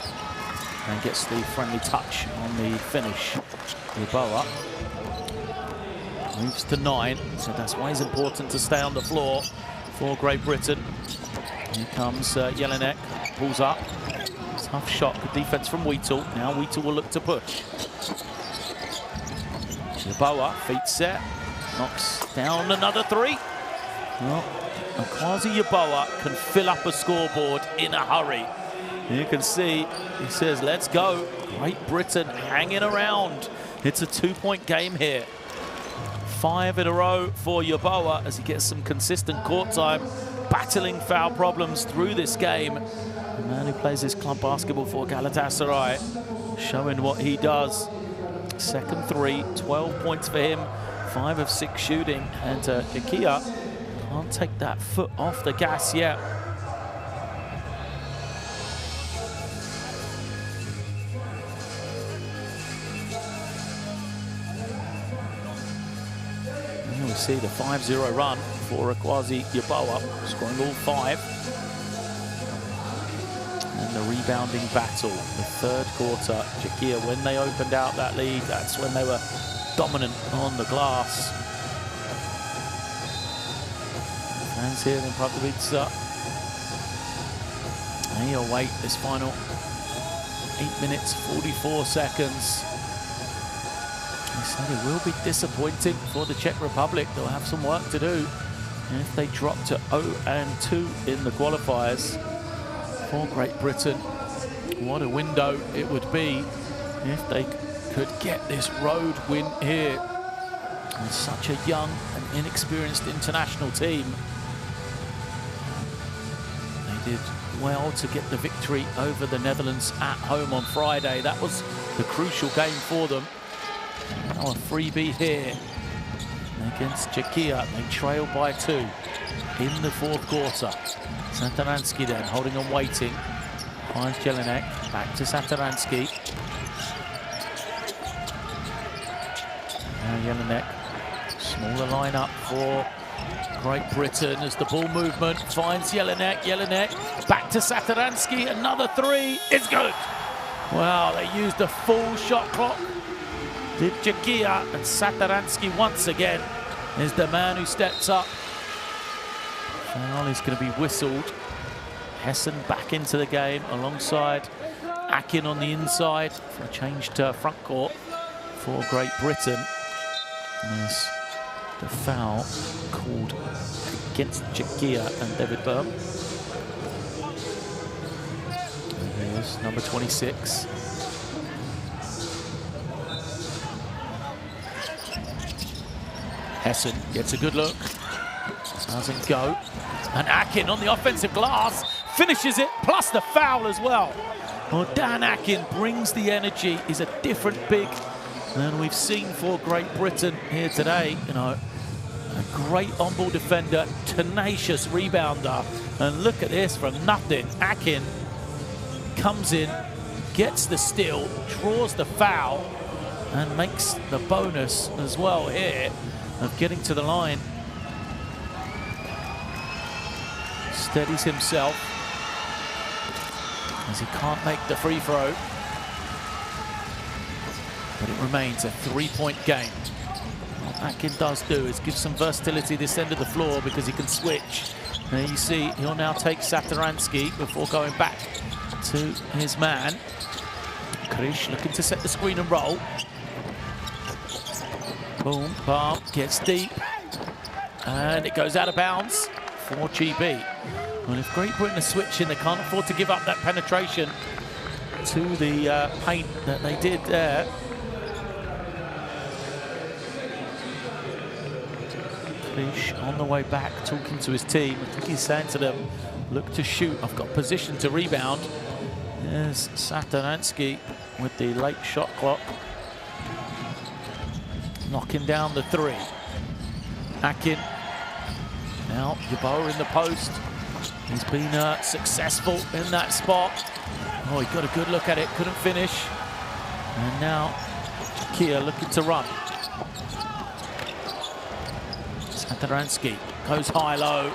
and gets the friendly touch on the finish. Yeboah moves to 9, so that's why it's important to stay on the floor for Great Britain. Here comes Jelinek, pulls up. Tough shot, good defense from Wheatle. Now Wheatle will look to push. Yeboah, feet set, knocks down another 3. Well, Quasi Yeboah can fill up a scoreboard in a hurry. You can see, he says, let's go. Great Britain hanging around. It's a 2-point game here. 5 in a row for Yeboah as he gets some consistent court time, battling foul problems through this game. The man who plays his club basketball for Galatasaray, showing what he does. Second 3, 12 points for him, 5 of 6 shooting, and Czechia can't take that foot off the gas yet. you see the 5-0 run for Quasi Yeboah, scoring all 5. And the rebounding battle, the third quarter. Czechia, when they opened out that lead, that's when they were dominant on the glass. Fans here in Pardubice. And he'll wait this final 8 minutes, 44 seconds. He said it will be disappointing for the Czech Republic. They'll have some work to do. And if they drop to 0-2 in the qualifiers for Great Britain, what a window it would be if they could get this road win here. And such a young and inexperienced international team. They did well to get the victory over the Netherlands at home on Friday. That was the crucial game for them. Now a freebie here against Czechia. They trail by 2 in the fourth quarter. Satoransky then holding and waiting. Finds Jelinek, back to Satoransky. Now Jelinek, smaller lineup for Great Britain as the ball movement finds Jelinek. Jelinek back to Satoransky. Another 3 is good. Wow, they used the full shot clock. Did Czechia, and Satoransky once again is the man who steps up. Foul is going to be whistled. Hessen back into the game alongside Akin on the inside for a change to front court for Great Britain. There's the foul called against Czechia and David Berm. And here's number 26. Hessen gets a good look, doesn't go. And Akin on the offensive glass finishes it, plus the foul as well. Well, Dan Akin brings the energy. He's a different big than we've seen for Great Britain here today. You know, a great on-ball defender, tenacious rebounder. And look at this, from nothing. Akin comes in, gets the steal, draws the foul, and makes the bonus as well here of getting to the line. Steadies himself as he can't make the free throw. But it remains a 3-point game. What Akin does do is give some versatility this end of the floor because he can switch. There you see, he'll now take Satoransky before going back to his man. Krish looking to set the screen and roll. Boom, palm, gets deep. And it goes out of bounds for GB. Well, if Great Britain are switching, they can't afford to give up that penetration to the paint that they did there. Krish on the way back, talking to his team. I think he's saying to them, look to shoot, I've got position to rebound. There's Satoransky with the late shot clock. Knocking down the 3. Akin. Now Yeboah in the post. He's been successful in that spot. Oh, he got a good look at it, couldn't finish. And now Czechia looking to run. Satoransky goes high-low.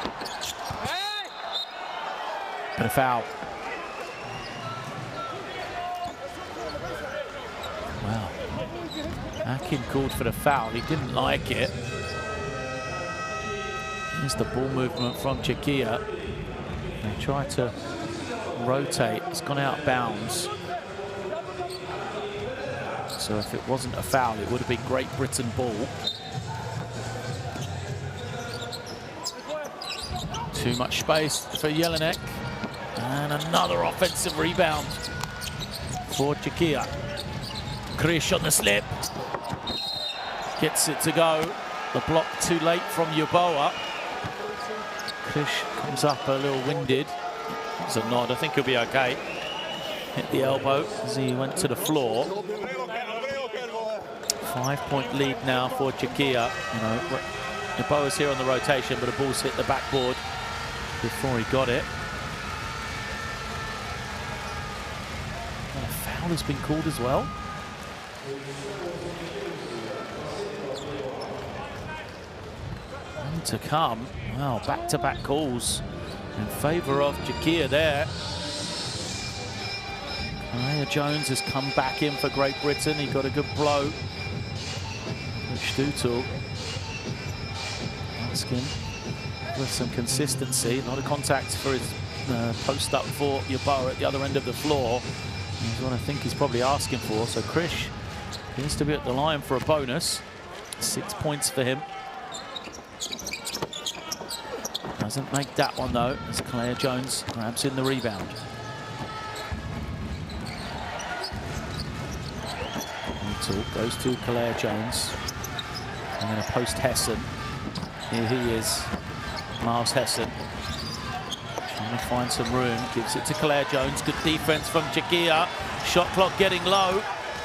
But a foul. Wow. Akin called for the foul. He didn't like it. Here's the ball movement from Czechia. They try to rotate. It's gone out of bounds. So if it wasn't a foul, it would have been Great Britain ball. Too much space for Jelinek. And another offensive rebound for Czechia. Krish on the slip. Gets it to go. The block too late from Yeboah. Krish comes up a little winded. It's a nod. I think he'll be okay. Hit the elbow as he went to the floor. 5-point lead now for Czechia. You know, Yeboah's here on the rotation, but the ball's hit the backboard before he got it. And a foul has been called as well. Time to come. Well, back-to-back calls in favour of Czechia there. Kalea Jones has come back in for Great Britain. He got a good blow. Stutel asking for some consistency. A lot of contact for his post up for Yeboah at the other end of the floor. That's what I think he's probably asking for. So Krish appears to be at the line for a bonus. 6 points for him. Doesn't make that one though, as Kalea Jones grabs in the rebound. Goes to Kalea Jones. I'm going to post Hessen. Here he is, Miles Hessen. Trying to find some room, gives it to Kalea Jones. Good defense from Czechia. Shot clock getting low.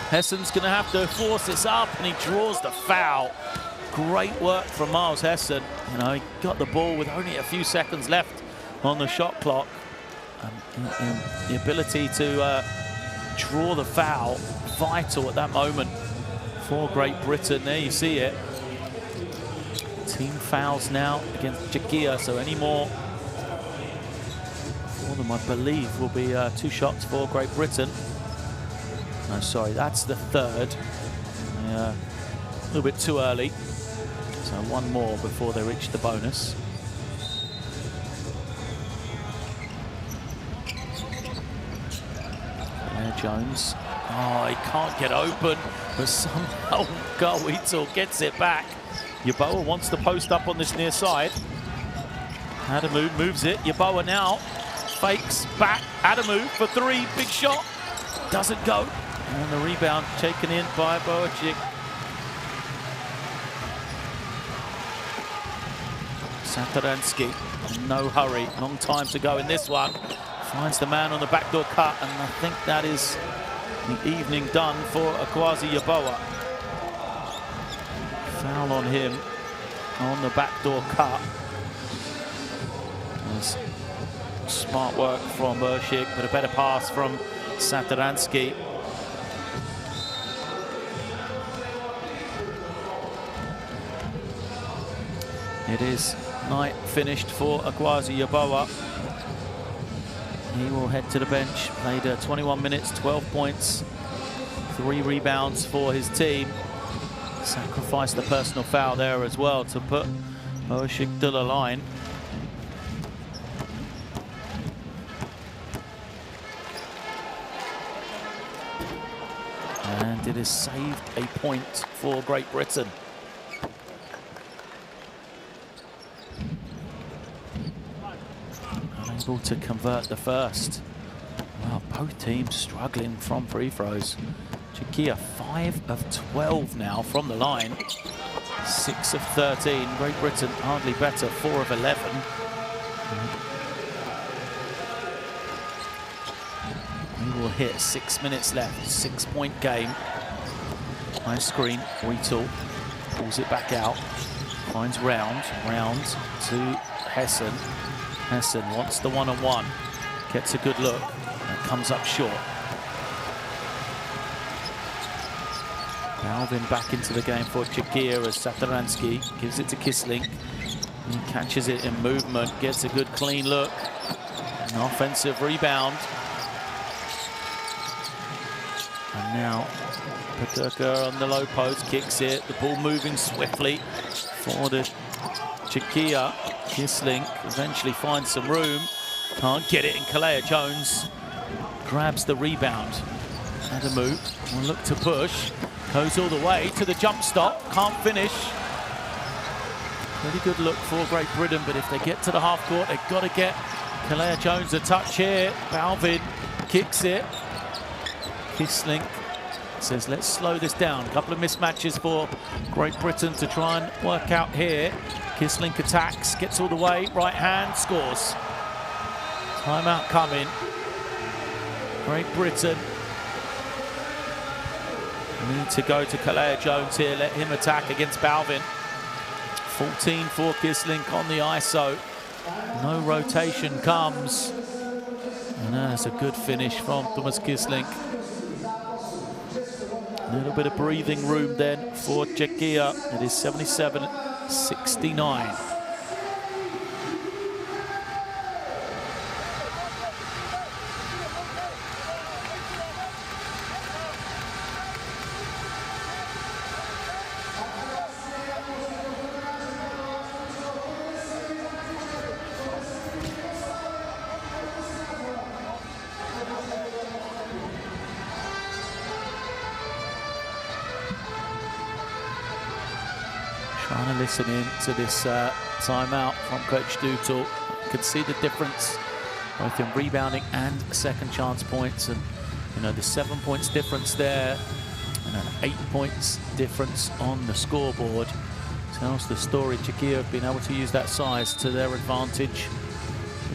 Hessen's going to have to force this up, and he draws the foul. Great work from Miles Hessen. You know, he got the ball with only a few seconds left on the shot clock. The ability to draw the foul, vital at that moment for Great Britain. There you see it. Team fouls now against Czechia, so any more for them, I believe, will be 2 shots for Great Britain. No, sorry, that's the third. A little bit too early. So 1 more before they reach the bonus. Kalea Jones. Oh, he can't get open, but somehow Garwito gets it back. Yeboah wants to post up on this near side. Adamu moves it. Yeboah now fakes back. Adamu for 3, big shot. Doesn't go. And the rebound taken in by Boacic. Satoransky, no hurry, long time to go in this one. Finds the man on the backdoor cut, and I think that is the evening done for Akwazi Yeboah. Foul on him on the backdoor cut. That's smart work from Boacic, but a better pass from Satoransky. It is night finished for Akwazi Yeboah. He will head to the bench. Played 21 minutes, 12 points, 3 rebounds for his team. Sacrificed the personal foul there as well to put Boacic to the line. And it has saved a point for Great Britain. Unable to convert the first. Well, both teams struggling from free throws. Czechia 5 of 12 now from the line. 6 of 13. Great Britain hardly better, 4 of 11. We will hit 6 minutes left. 6-point game. High screen. Wheatle pulls it back out. Finds Round. Round to Hessen. Hessen wants the one-on-one. Gets a good look. And comes up short. Balvin back into the game for Czechia as Satoransky gives it to Kisling. He catches it in movement, gets a good clean look. An offensive rebound. And now Paterka on the low post, kicks it. The ball moving swiftly for the Czechia. Kisling eventually finds some room. Can't get it in. Kalea Jones grabs the rebound. Adamu will look to push. Goes all the way to the jump stop. Can't finish. Pretty good look for Great Britain, but if they get to the half court, they've got to get Kalea Jones a touch here. Balvin kicks it. Kisling says, let's slow this down. A couple of mismatches for Great Britain to try and work out here. Kisling attacks, gets all the way, right hand, scores. Timeout coming. Great Britain need to go to Kalea Jones here, let him attack against Balvin. 14 for Kisling on the ISO. No rotation comes. And that's a good finish from Thomas Kisling. A little bit of breathing room then for Czechia. It is 77-69. Trying to listen in to this timeout from Coach Dutel. You can see the difference both in rebounding and second chance points, and you know the 7 points difference there and an 8 points difference on the scoreboard tells the story. Czechia have been able to use that size to their advantage.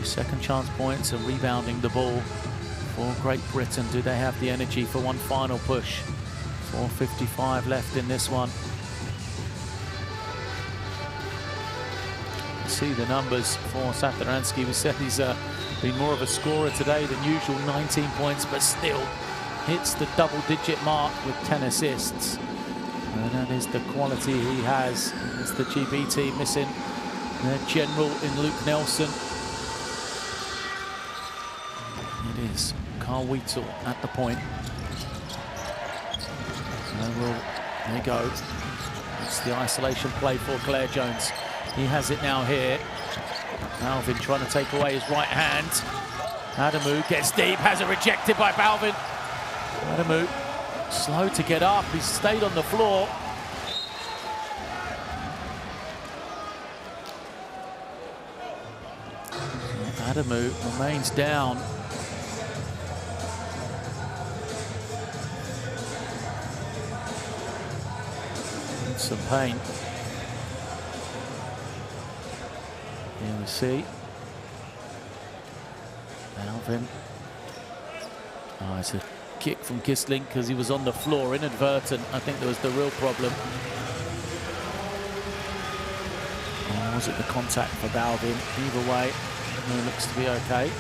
Second chance points and rebounding the ball for Great Britain. Do they have the energy for one final push? 4:55 left in this one. See the numbers for Satoransky. We said he's been more of a scorer today than usual, 19 points, but still hits the double-digit mark with 10 assists. And that is the quality he has. It's the GB team missing their general in Luke Nelson. It is Carl Wheatle at the point. There you go. It's the isolation play for Claire Jones. He has it now here. Balvin trying to take away his right hand. Adamu gets deep, has it rejected by Balvin. Adamu slow to get up, he's stayed on the floor. Adamu remains down. Some pain. Here we see Balvin. Oh, it's a kick from Kissling because he was on the floor, inadvertent. I think that was the real problem. Or was it the contact for Balvin? Either way, it looks to be okay.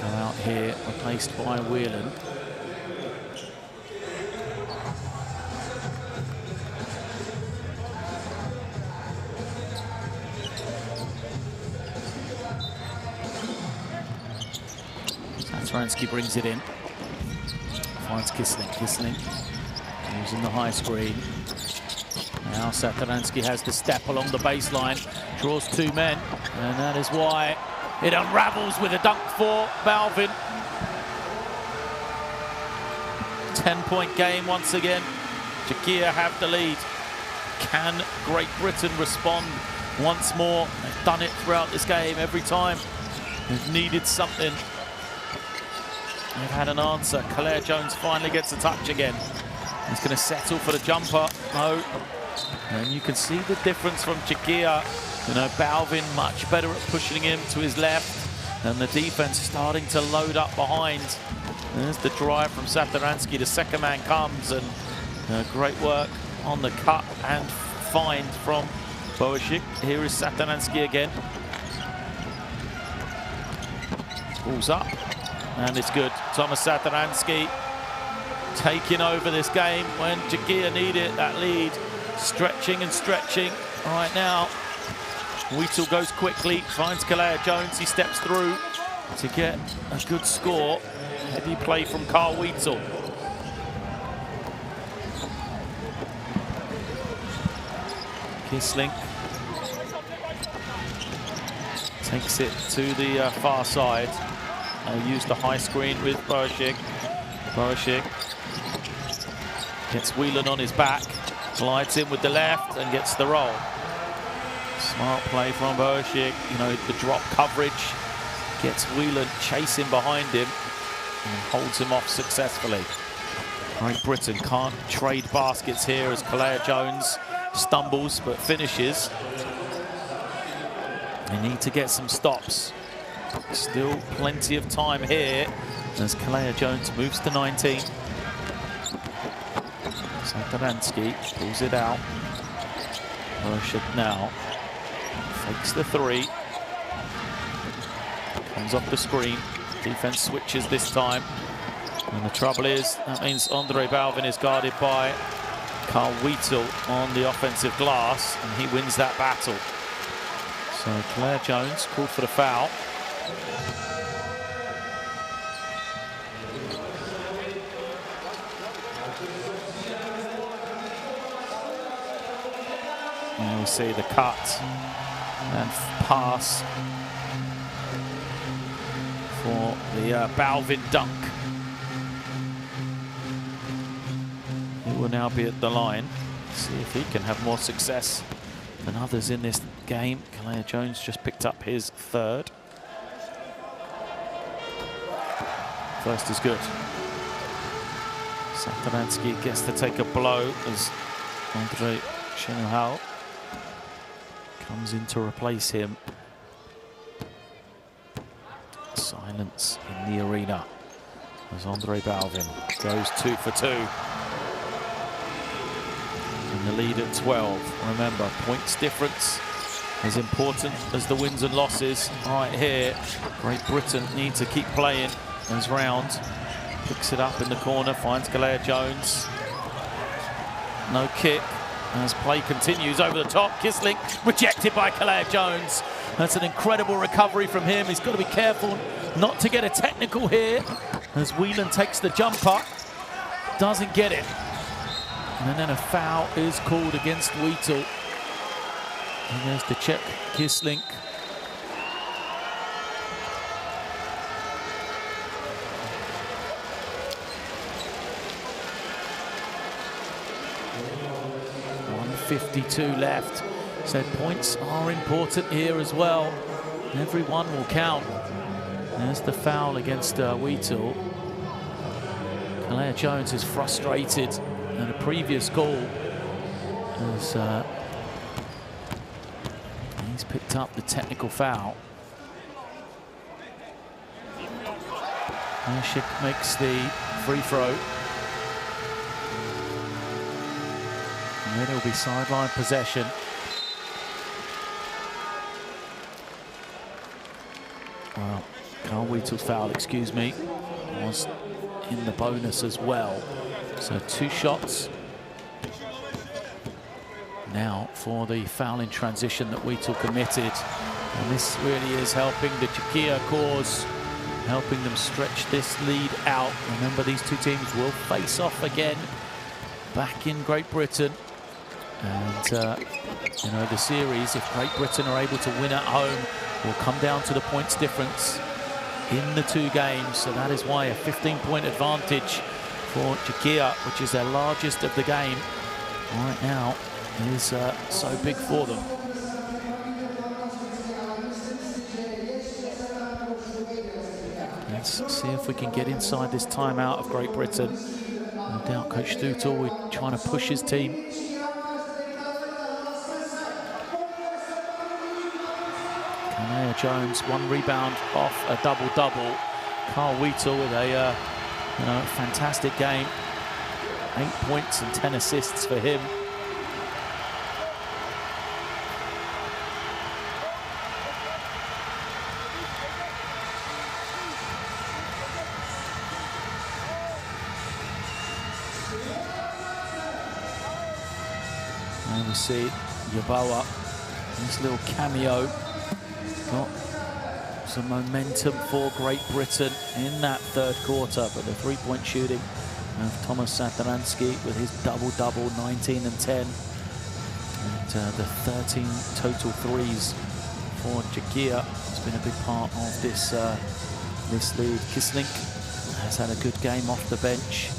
Go out here, replaced by Whelan. Satoransky brings it in. Finds Kissling. Kissling using the high screen. Now Satoransky has the step along the baseline. Draws two men. And that is why it unravels with a dunk for Balvin. 10-point game once again. Czechia have the lead. Can Great Britain respond once more? They've done it throughout this game every time. They've needed something. They've had an answer. Claire Jones finally gets a touch again. He's going to settle for the jumper. No. And you can see the difference from Czechia. You know, Balvin much better at pushing him to his left. And the defense starting to load up behind. There's the drive from Satoransky. The second man comes, and great work on the cut and find from Boasic. Here is Satoransky again. Ball's up. And it's good. Thomas Satoransky taking over this game when Czechia need it. That lead stretching and stretching right now. Wheatle goes quickly, finds Claire Jones. He steps through to get a good score. Heavy play from Carl Wheatle. Kissling takes it to the far side. Use the high screen with Boasic. Boasic gets Whelan on his back, glides in with the left and gets the roll. Smart play from Boasic. You know, the drop coverage gets Whelan chasing behind him and holds him off successfully. Great Britain can't trade baskets here as Claire Jones stumbles but finishes. They need to get some stops. Still plenty of time here as Claire Jones moves to 19. Satoransky pulls it out. Boasic now fakes the three. Comes off the screen. Defense switches this time. And the trouble is, that means Andre Balvin is guarded by Carl Wheatle on the offensive glass, and he wins that battle. So Claire Jones called for the foul. And we'll see the cut and pass for the Balvin dunk. He will now be at the line. See if he can have more success than others in this game. Kalea Jones just picked up his third. First is good. Satoransky gets to take a blow as Andre Chenuhal comes in to replace him. Silence in the arena as Andre Balvin goes 2 for 2. In the lead at 12. Remember, points difference as important as the wins and losses. Right here, Great Britain need to keep playing as Round picks it up in the corner, finds Kalea Jones. No kick as play continues over the top. Kisling rejected by Kalea Jones. That's an incredible recovery from him. He's got to be careful not to get a technical here as Whelan takes the jumper, doesn't get it. And then a foul is called against Wheatle. And there's the check, Kisling. .152 left. So points are important here as well. Every one will count. There's the foul against Wheatle. Kalea Jones is frustrated at a previous goal as he's picked up the technical foul. Ashik makes the free throw. And then it'll be sideline possession. Well, Carl Wheatle's foul, excuse me, was in the bonus as well. So 2 shots now for the foul in transition that Wheatle committed. And this really is helping the Czechia cause, helping them stretch this lead out. Remember, these two teams will face off again back in Great Britain. And, you know, the series, if Great Britain are able to win at home, will come down to the points difference in the 2 games. So that is why a 15-point advantage for Czechia, which is their largest of the game right now, is so big for them. Let's see if we can get inside this timeout of Great Britain. No doubt Coach Stutel will trying to push his team. Kalea Jones, 1 rebound off a double-double. Carl Wheatle with a you know, fantastic game. 8 points and 10 assists for him. And we see Yeboah, this little cameo, got some momentum for Great Britain in that 3rd quarter, but the 3-point shooting of Thomas Satoransky with his double-double, 19 and 10. And the 13 total threes for Czechia has been a big part of this, this lead. Kisling has had a good game off the bench.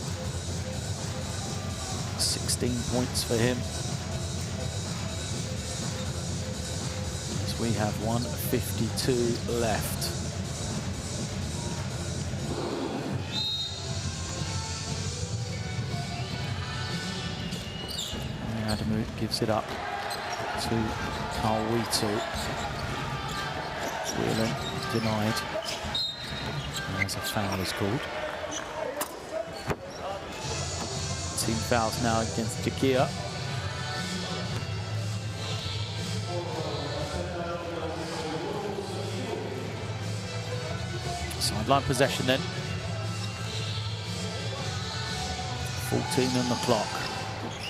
16 points for him. We have 1:52 left. And Adamu gives it up to Carl Wheatle. Whelan denied. As a foul is called. Team fouls now against Czechia. Sideline possession then. 14 on the clock.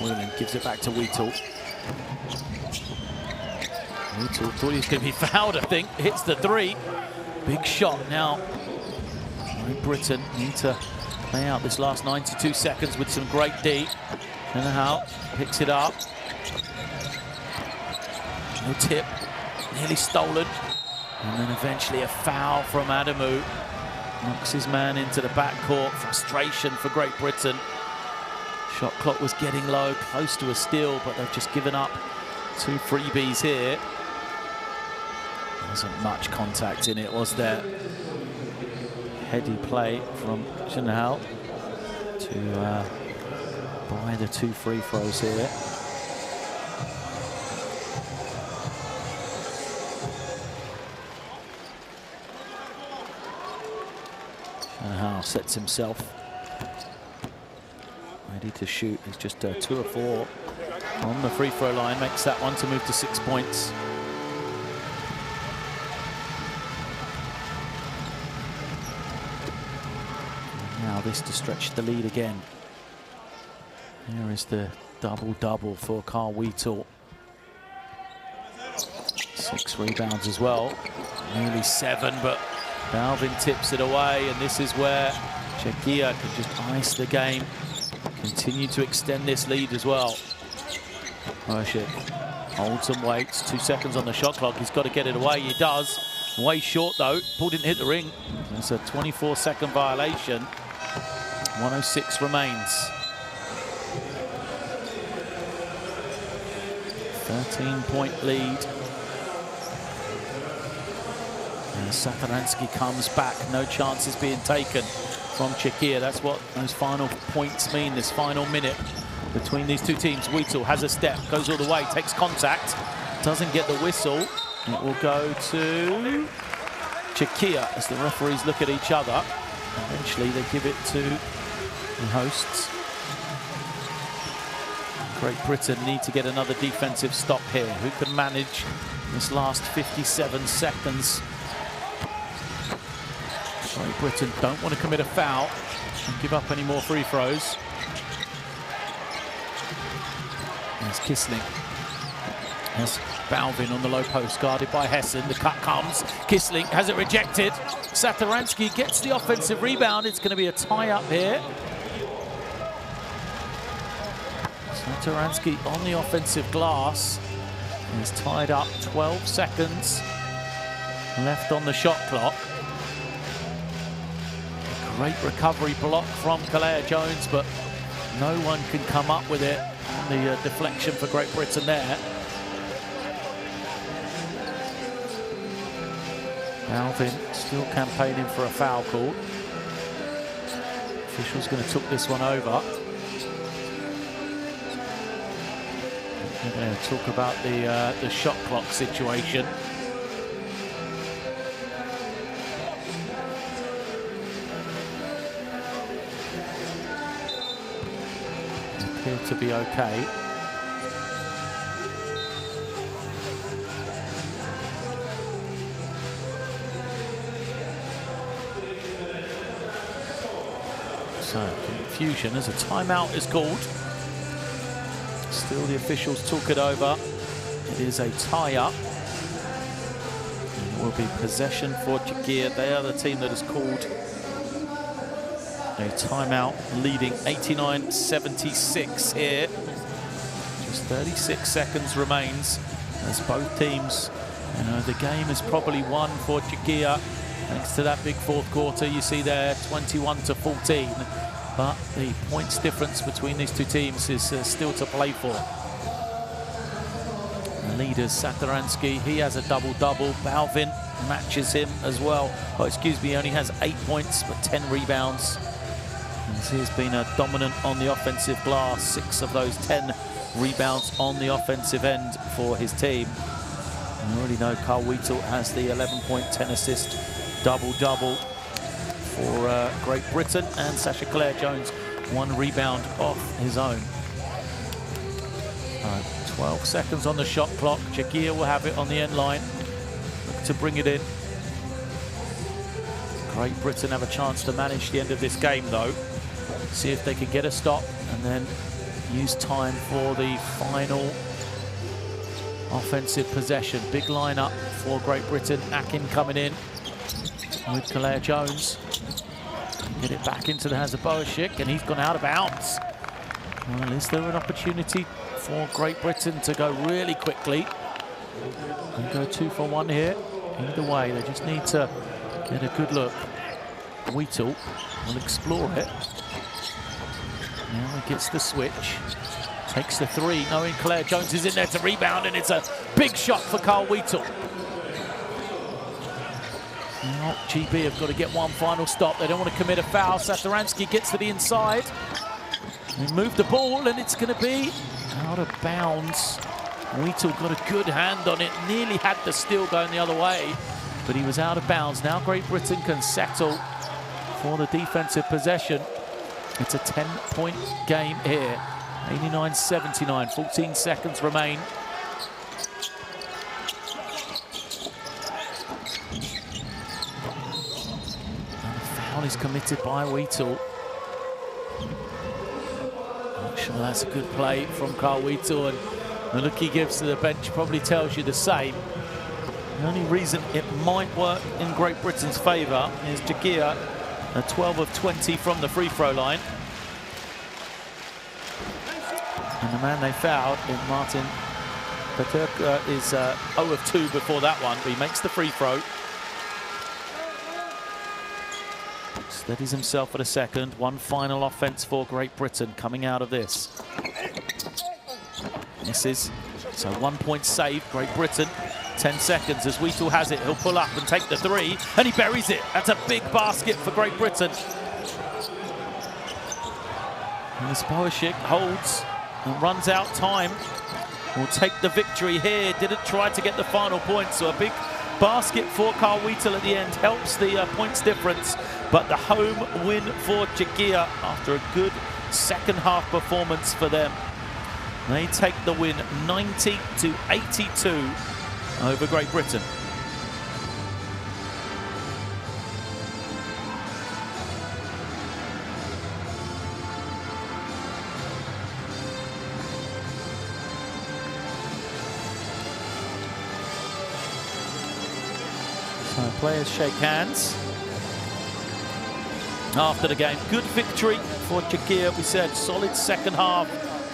Whelan gives it back to Wheatle. Wheatle thought he was going to be fouled, I think. Hits the 3. Big shot now. Great Britain need to play out this last 92 seconds with some great D. Chenuhal picks it up. No tip. Nearly stolen. And then eventually a foul from Adamu. knocks his man into the backcourt. Frustration for Great Britain. Shot clock was getting low, close to a steal, but they've just given up 2 freebies here. There wasn't much contact in it, was there? Heady play from Chanel to buy the 2 free throws here. Chanel sets himself ready to shoot. He's just 2 of 4 on the free throw line, makes that one to move to 6 points. Now this to stretch the lead again. Here is the double-double for Carl Wheatle. 6 rebounds as well. Nearly 7, but Balvin tips it away, and this is where Czechia can just ice the game. Continue to extend this lead as well. Mershik holds and waits. 2 seconds on the shot clock. He's got to get it away. He does. Way short, though. Ball didn't hit the ring. It's a 24-second violation. 106 remains. 13-point lead. And Satoransky comes back. No chances being taken from Czechia. That's what those final points mean, this final minute between these 2 teams. Wheatle has a step, goes all the way, takes contact, doesn't get the whistle. It will go to Czechia as the referees look at each other. Eventually they give it to the hosts. Great Britain need to get another defensive stop here. Who can manage this last 57 seconds? Great Britain don't want to commit a foul and give up any more free throws. There's Kissling. There's Balvin on the low post, guarded by Hessen. The cut comes. Kissling has it rejected. Satoransky gets the offensive rebound. It's going to be a tie-up here. Satoransky on the offensive glass. He's tied up. 12 seconds left on the shot clock. Great recovery block from Kalea Jones, but no one can come up with it on the deflection for Great Britain there. Alvin still campaigning for a foul call. Official's going to took this one over. We're going to talk about the shot clock situation. Appear to be okay. So, confusion as a timeout is called. Still the officials talk it over. It is a tie-up. It will be possession for Czechia. They are the team that has called a timeout, leading 89-76 here. Just 36 seconds remains as both teams, you know, the game is probably won for Czechia thanks to that big 4th quarter you see there, 21-14. But the points difference between these 2 teams is still to play for. The leaders, Satoransky, he has a double-double. Balvin matches him as well. Oh, excuse me, he only has 8 points but 10 rebounds. As he has been dominant on the offensive glass, 6 of those 10 rebounds on the offensive end for his team. You already know Carl Wheatle has the 11-point, 10-assist double-double for Great Britain, and Sasha Claire Jones 1 rebound off his own. 12 seconds on the shot clock. Czechia will have it on the end line. Look to bring it in. Great Britain have a chance to manage the end of this game though. See if they can get a stop and then use time for the final offensive possession. Big lineup for Great Britain. Akin coming in with Kalea Jones. Get it back into the hands of Boashik, and he's gone out of bounds. Well, is there an opportunity for Great Britain to go really quickly and go 2 for 1 here? Either way, they just need to get a good look. Wheatle will explore it. Now he gets the switch. Takes the three, knowing Claire Jones is in there to rebound, and it's a big shot for Carl Wheatle. Now GB have got to get one final stop. They don't want to commit a foul. Satoransky gets to the inside. They move the ball, and it's going to be out of bounds. Wheatle got a good hand on it, nearly had the steal going the other way, but he was out of bounds. Now Great Britain can settle for the defensive possession. It's a 10-point game here. 89-79, 14 seconds remain. And the foul is committed by Wheatle. Not sure that's a good play from Carl Wheatle, and the look he gives to the bench probably tells you the same. The only reason it might work in Great Britain's favour is Czechia, 12 of 20 from the free throw line. And the man they fouled in Martin Peterka is 0 of 2 before that one, but he makes the free throw. Steadies himself for the second. One final offense for Great Britain coming out of this. Misses. So 1 point save, Great Britain. 10 seconds as Wheatle has it. He'll pull up and take the three, and he buries it. That's a big basket for Great Britain. And Spoashik holds and runs out time. Will take the victory here. Didn't try to get the final point, so a big basket for Carl Wheatle at the end helps the points difference. But the home win for Czechia after a good second half performance for them. They take the win 90-82 over Great Britain. So players shake hands after the game. Good victory for Czechia. We said solid second half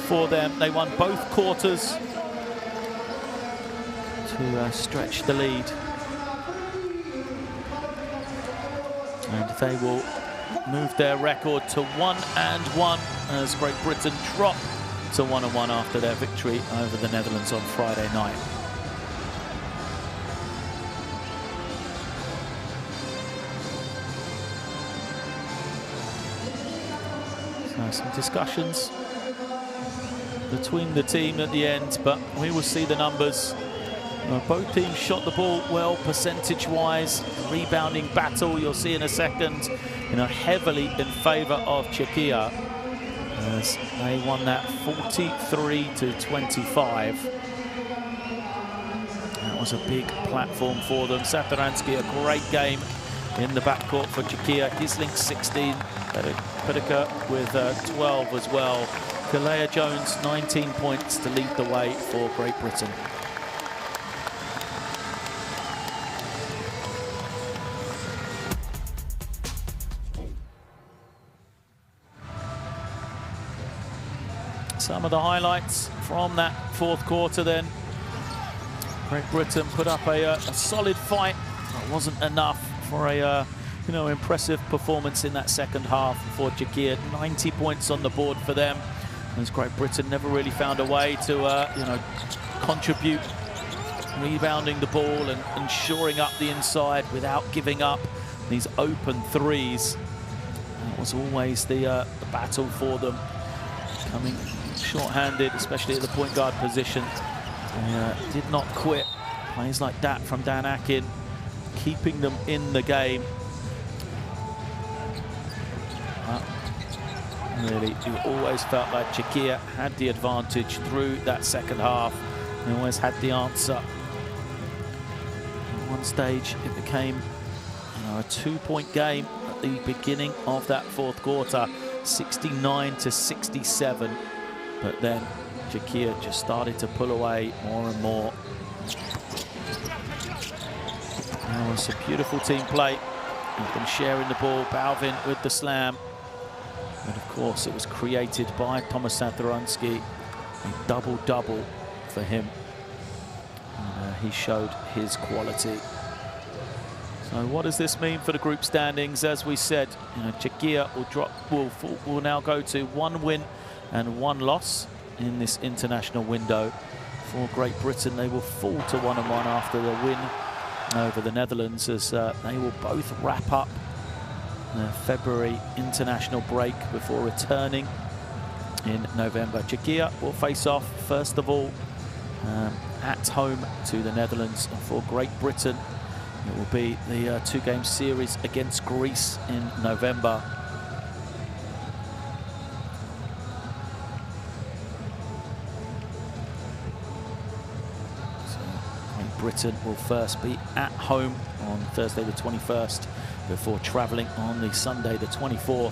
for them. They won both quarters to stretch the lead. And they will move their record to 1-1 as Great Britain drop to 1-1 after their victory over the Netherlands on Friday night. So some discussions between the team at the end, but we will see the numbers. Both teams shot the ball well percentage-wise. Rebounding battle, you'll see in a second, heavily in favour of Czechia, as they won that 43-25. That was a big platform for them. Satoransky, a great game in the backcourt for Czechia. Gisling 16, Peterka with 12 as well. Kalea Jones 19 points to lead the way for Great Britain. Some of the highlights from that fourth quarter then. Great Britain put up a solid fight. It wasn't enough for a impressive performance in that second half for Czechia. 90 points on the board for them, as Great Britain never really found a way to contribute, rebounding the ball and shoring up the inside without giving up these open threes. That was always the battle for them, coming short-handed, especially at the point guard position. They did not quit. Plays like that from Dan Akin, keeping them in the game. Really, you always felt like Czechia had the advantage through that second half. They always had the answer. At one stage, it became a 2-point game at the beginning of that fourth quarter, 69-67. But then Czechia just started to pull away more and more. That was a beautiful team play. They've been sharing the ball. Balvin with the slam. And of course, it was created by Tomas Satoransky. A double-double for him. And, he showed his quality. So what does this mean for the group standings? As we said, Czechia will now go to 1 win and 1 loss in this international window. For Great Britain, they will fall to 1-1 after the win over the Netherlands, as they will both wrap up their February international break before returning in November. Czechia will face off first of all at home to the Netherlands, and for Great Britain it will be the 2-game series against Greece in November. So Great Britain will first be at home on Thursday the 21st before travelling on the Sunday the 24th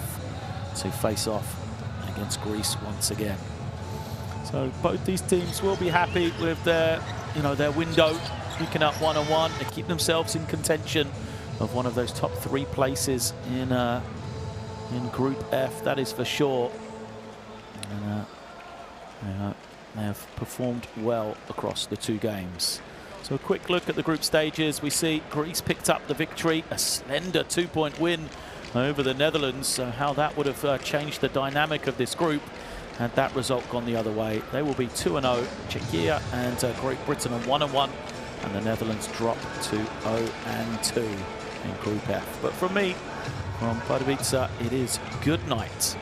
to face off against Greece once again. So both these teams will be happy with their window, picking up 1-1 to keep themselves in contention of one of those top 3 places in Group F. That is for sure. And, they have performed well across the 2 games. So a quick look at the group stages. We see Greece picked up the victory, a slender 2-point win over the Netherlands. So how that would have changed the dynamic of this group had that result gone the other way. They will be 2-0. Czechia and Great Britain are 1-1, and the Netherlands drop to 0-2 in Group F. But from me, from Pardubice, it is good night.